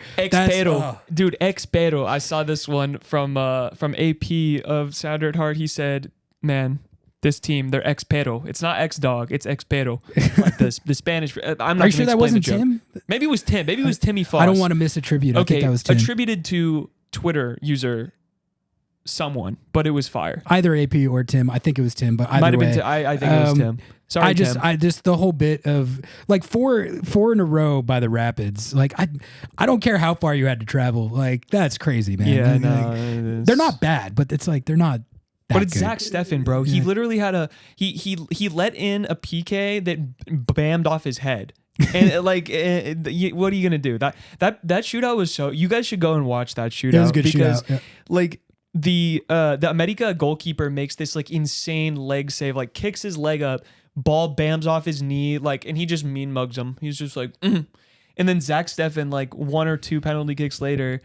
Dude, ex-pero. I saw this one from AP of Sounder at Heart. He said, man, this team, they're ex-pero. It's not ex-dog, it's ex-pero. Like the Spanish. I'm not Are you sure that wasn't Tim? Maybe it was Tim. Maybe it was Timmy Foss. I don't want to misattribute. I think that was Tim. Attributed to Twitter user someone, but it was fire. Either AP or Tim. I think it was Tim, but either way. I think it was Tim. Sorry, Tim. I just the whole bit of like four in a row by the Rapids. Like I don't care how far you had to travel. Like that's crazy, man. Yeah, they're not bad, but it's like they're not. But it's Zach Steffen, bro. He literally had he let in a PK that bammed off his head. And like, what are you gonna do? That shootout was so. You guys should go and watch that shootout. It was a good shootout. Yeah. Like the America goalkeeper makes this like insane leg save, like kicks his leg up, ball bams off his knee, like, and he just mean mugs him. He's just like, and then Zach Steffen, like 1 or 2 penalty kicks later,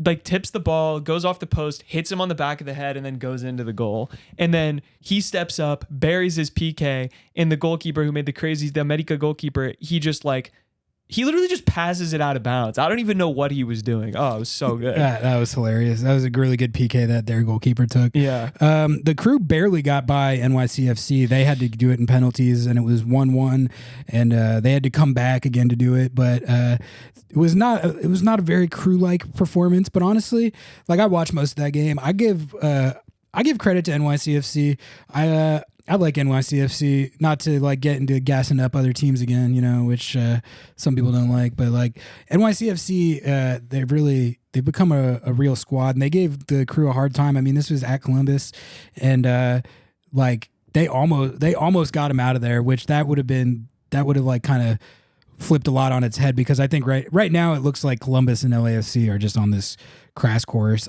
like tips the ball, goes off the post, hits him on the back of the head, and then goes into the goal. And then he steps up, buries his PK, and the goalkeeper who made the America goalkeeper, he literally just passes it out of bounds. I don't even know what he was doing. Oh, it was so good. That was hilarious. That was a really good PK that their goalkeeper took. Yeah. The Crew barely got by NYCFC. They had to do it in penalties, and it was 1-1, and they had to come back again to do it. But it was not a very Crew-like performance. But honestly, like I watched most of that game. I give credit to NYCFC. I like NYCFC, not to like get into gassing up other teams again, you know, which some people don't like, but like NYCFC, they've become a real squad, and they gave the Crew a hard time. I mean, this was at Columbus, and like they almost got him out of there, which that would have like kind of flipped a lot on its head, because I think right now it looks like Columbus and LAFC are just on this crash course.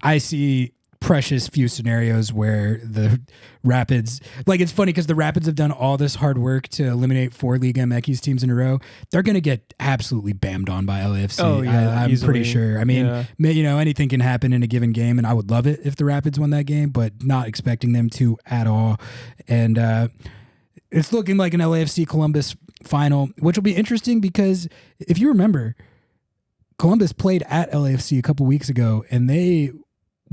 I see precious few scenarios where the Rapids, like it's funny because the Rapids have done all this hard work to eliminate 4 Liga MX teams in a row. They're going to get absolutely bammed on by LAFC. Oh, yeah, I'm pretty sure. I mean, you know, anything can happen in a given game, and I would love it if the Rapids won that game, but not expecting them to at all. And it's looking like an LAFC Columbus final, which will be interesting because if you remember, Columbus played at LAFC a couple weeks ago, and they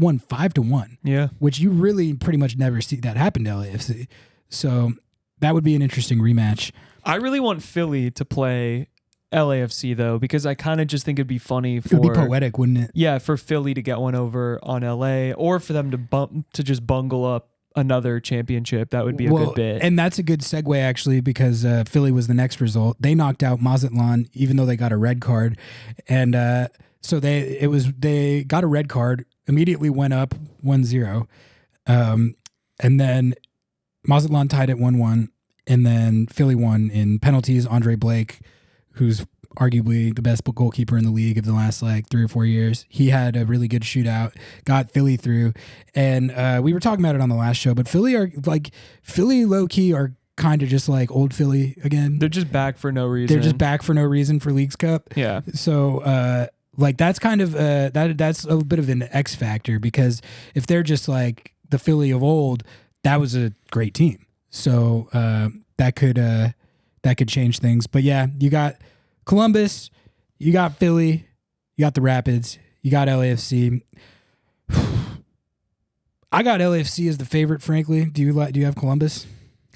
won 5-1. Yeah. Which you really pretty much never see that happen to LAFC. So that would be an interesting rematch. I really want Philly to play LAFC though, because I kind of just think it'd be funny It would be poetic, wouldn't it? Yeah, for Philly to get one over on LA, or for them to just bungle up another championship, that would be a good bit. And that's a good segue, actually, because Philly was the next result. They knocked out Mazatlan, even though they got a red card. And so they got a red card, immediately went up 1-0. And then Mazatlan tied it 1-1. And then Philly won in penalties. Andre Blake, who's arguably the best goalkeeper in the league of the last like 3 or 4 years. He had a really good shootout, got Philly through. And we were talking about it on the last show, but Philly low key are kind of just like old Philly again. They're just back for no reason. They're just back for no reason for Leagues Cup. Yeah. So like that's kind of that's a bit of an X factor, because if they're just like the Philly of old, that was a great team. So that could change things. But yeah, you got Columbus, you got Philly, you got the Rapids, you got LAFC. I got LAFC as the favorite, frankly. Do you have Columbus?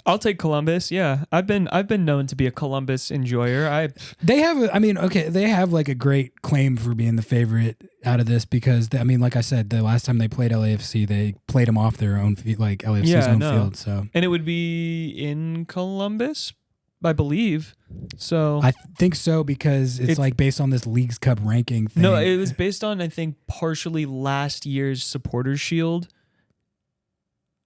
I'll take Columbus. Yeah, I've been known to be a Columbus enjoyer. They have like a great claim for being the favorite out of this, because like I said, the last time they played LAFC, they played them off their own like LAFC's own field. So, and it would be in Columbus, I believe. So I think so, because it's like based on this Leagues Cup ranking thing. No, it was based on, I think, partially last year's Supporters Shield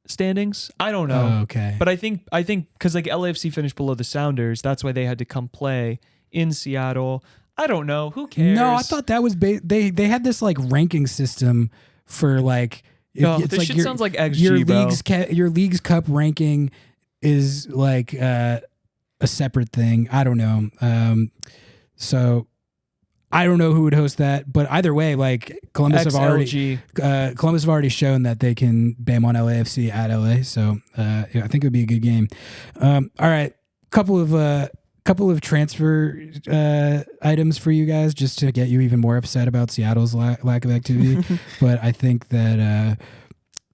standings. I don't know. Oh, okay. But I think because like LAFC finished below the Sounders, that's why they had to come play in Seattle. I don't know. Who cares? No, I thought that was they had this like ranking system for like. No, it's this like shit sounds like XG, bro. Your Leagues Cup ranking is like a separate thing. I don't know. So I don't know who would host that, but either way, like Columbus have already shown that they can bam on LAFC at LA. So I think it would be a good game. All right, couple of transfer items for you guys, just to get you even more upset about Seattle's lack of activity. But I think that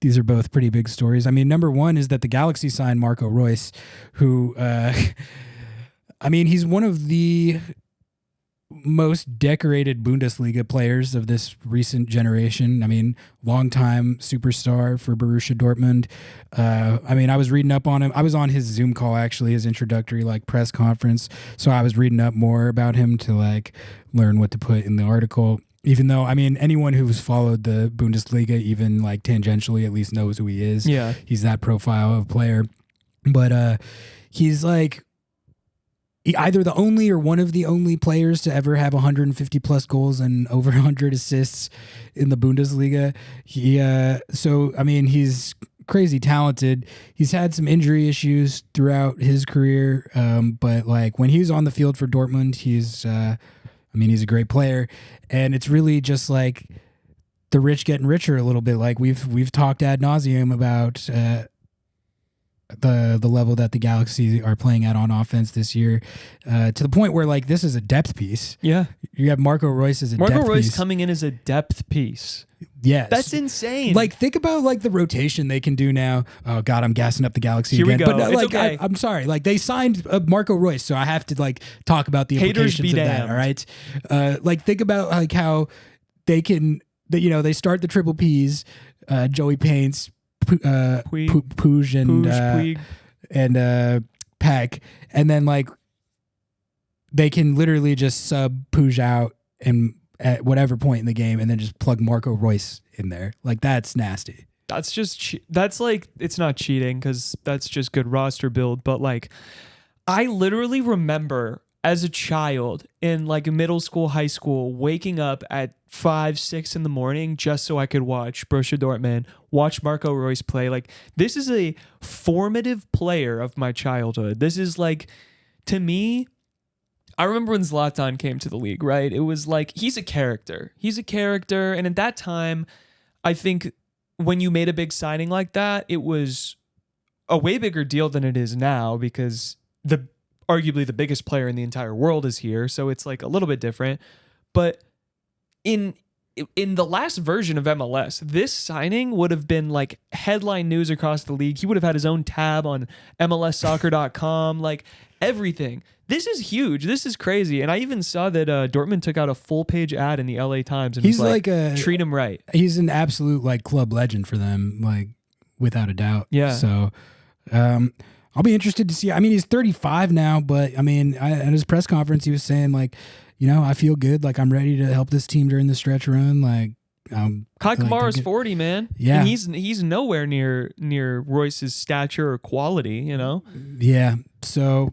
these are both pretty big stories. I mean, number one is that the Galaxy signed Marco Reus, who, he's one of the most decorated Bundesliga players of this recent generation. I mean, longtime superstar for Borussia Dortmund. I was reading up on him. I was on his Zoom call, actually, his introductory like press conference. So I was reading up more about him to like learn what to put in the article. Even though, anyone who's followed the Bundesliga, even like tangentially, at least knows who he is. Yeah. He's that profile of player. But he's like either the only or one of the only players to ever have 150 plus goals and over 100 assists in the Bundesliga. He's crazy talented. He's had some injury issues throughout his career. But like when he's on the field for Dortmund, he's a great player. And it's really just like the rich getting richer a little bit. Like we've talked ad nauseum about the level that the Galaxy are playing at on offense this year, to the point where like this is a depth piece. Yeah, you have Marco Reus as a depth piece. Marco Reus coming in as a depth piece. Yes, that's insane. Like think about like the rotation they can do now. Oh God, I'm gassing up the Galaxy Here again. We go. But it's okay. I'm sorry. Like they signed Marco Reus, so I have to like talk about the implications of that. All right, like think about like how they can. They start the triple Ps. Joey Paints. Puig and Peck, and then like they can literally just sub Puig out and at whatever point in the game, and then just plug Marco Reus in there. Like that's nasty. That's just that's like it's not cheating because that's just good roster build. But like I literally remember as a child in like middle school, high school, waking up at 5, 6 in the morning just so I could watch Borussia Dortmund, watch Marco Reus play. Like this is a formative player of my childhood. This is like, to me, I remember when Zlatan came to the league, right? It was like, he's a character. He's a character. And at that time, I think when you made a big signing like that, it was a way bigger deal than it is now, because arguably the biggest player in the entire world is here. So it's like a little bit different. But in the last version of MLS, this signing would have been like headline news across the league. He would have had his own tab on MLSsoccer.com, like everything. This is huge. This is crazy. And I even saw that Dortmund took out a full page ad in the LA Times and he's was like treat him right. He's an absolute like club legend for them. Like without a doubt. Yeah. So I'll be interested to see. I mean, he's 35 now, but I mean, at his press conference, he was saying like, I feel good. Like I'm ready to help this team during the stretch run. Like, Kai Kamara's 40, man. Yeah. And he's nowhere near Royce's stature or quality, Yeah. So,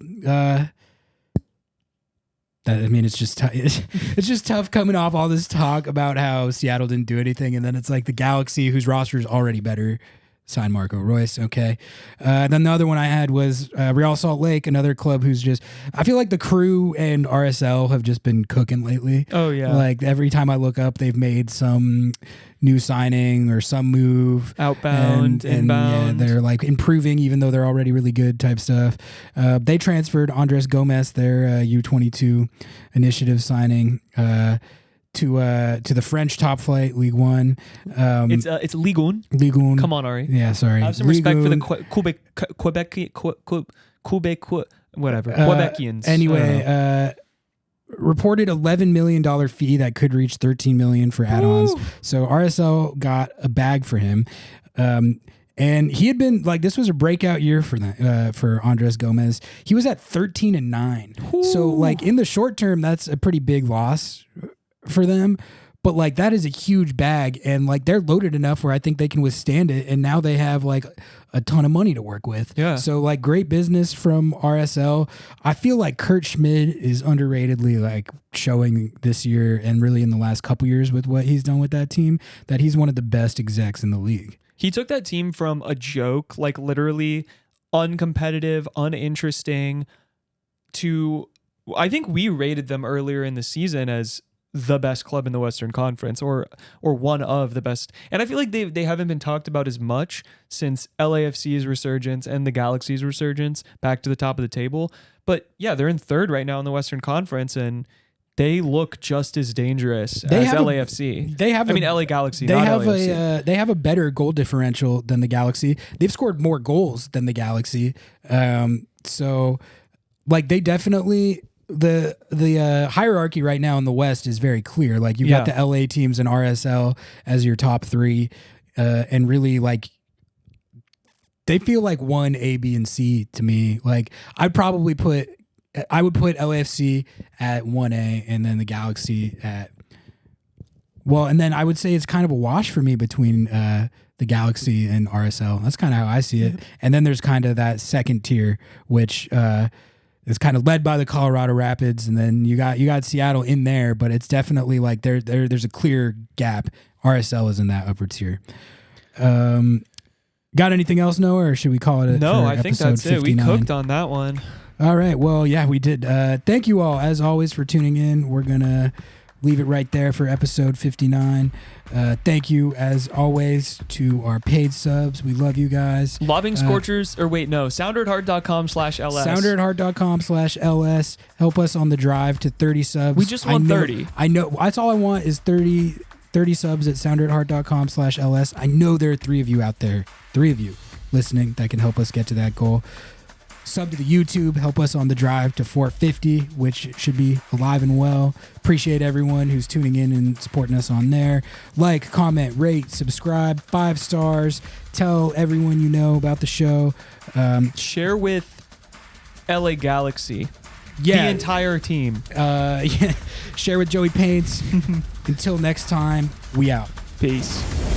it's just it's just tough coming off all this talk about how Seattle didn't do anything, and then it's like the Galaxy, whose roster is already better, sign Marco Royce. Okay. Then the other one I had was Real Salt Lake, another club who's just, I feel like the Crew and RSL have just been cooking lately. Oh, yeah. Like every time I look up, they've made some new signing or some move. Outbound, inbound. Yeah, they're like improving even though they're already really good type stuff. They transferred Andres Gomez, their U22 initiative signing, to the French top flight, Ligue 1. It's Ligue 1. Ligue 1. Come on, Ari. Yeah, sorry. I have some respect for the Quebecians. Anyway, reported $11 million fee that could reach $13 million for add-ons. Woo. So RSL got a bag for him. And he had been like, this was a breakout year for that, for Andres Gomez. He was at 13-9. Ooh. So like in the short term, that's a pretty big loss for them, but like that is a huge bag, and like they're loaded enough where I think they can withstand it, and now they have like a ton of money to work with. Yeah. So like great business from RSL. I feel like Kurt Schmid is underratedly like showing this year and really in the last couple years with what he's done with that team, that he's one of the best execs in the league. He took that team from a joke, like literally uncompetitive, uninteresting, to, I think we rated them earlier in the season as the best club in the Western Conference, or one of the best. And I feel like they haven't been talked about as much since LAFC's resurgence and the Galaxy's resurgence back to the top of the table. But yeah, they're in third right now in the Western Conference, and they look just as dangerous as LAFC. LA Galaxy. They not have LAFC. they have a better goal differential than the Galaxy. They've scored more goals than the Galaxy. So like they definitely, the hierarchy right now in the West is very clear. Like you've got the LA teams and RSL as your top three, and really like they feel like 1, A, B, and C to me. Like I would put LAFC at 1A and then the Galaxy at, well, and then I would say it's kind of a wash for me between the Galaxy and RSL. That's kind of how I see it. And then there's kind of that second tier, which is kind of led by the Colorado Rapids, and then you got Seattle in there, but it's definitely like there's a clear gap. RSL is in that upper tier. Got anything else, Noah, or should we call it? No, I think that's 59? It. We cooked on that one. All right. Well, yeah, we did. Thank you all, as always, for tuning in. We're gonna leave it right there for episode 59. Thank you, as always, to our paid subs. We love you guys. Lobbing Scorchers, sounderatheart.com/LS. Sounderatheart.com/LS. Help us on the drive to 30 subs. We just want 30. I know. That's all I want is 30 subs at sounderatheart.com/LS. I know there are 3 of you out there, 3 of you listening that can help us get to that goal. Sub to the YouTube, help us on the drive to 450, which should be alive and well. Appreciate everyone who's tuning in and supporting us on there. Like, comment, rate, subscribe, 5 stars. Tell everyone you know about the show. Share with LA Galaxy. Yeah. The entire team. Yeah. Share with Joey Paints. Until next time, we out. Peace.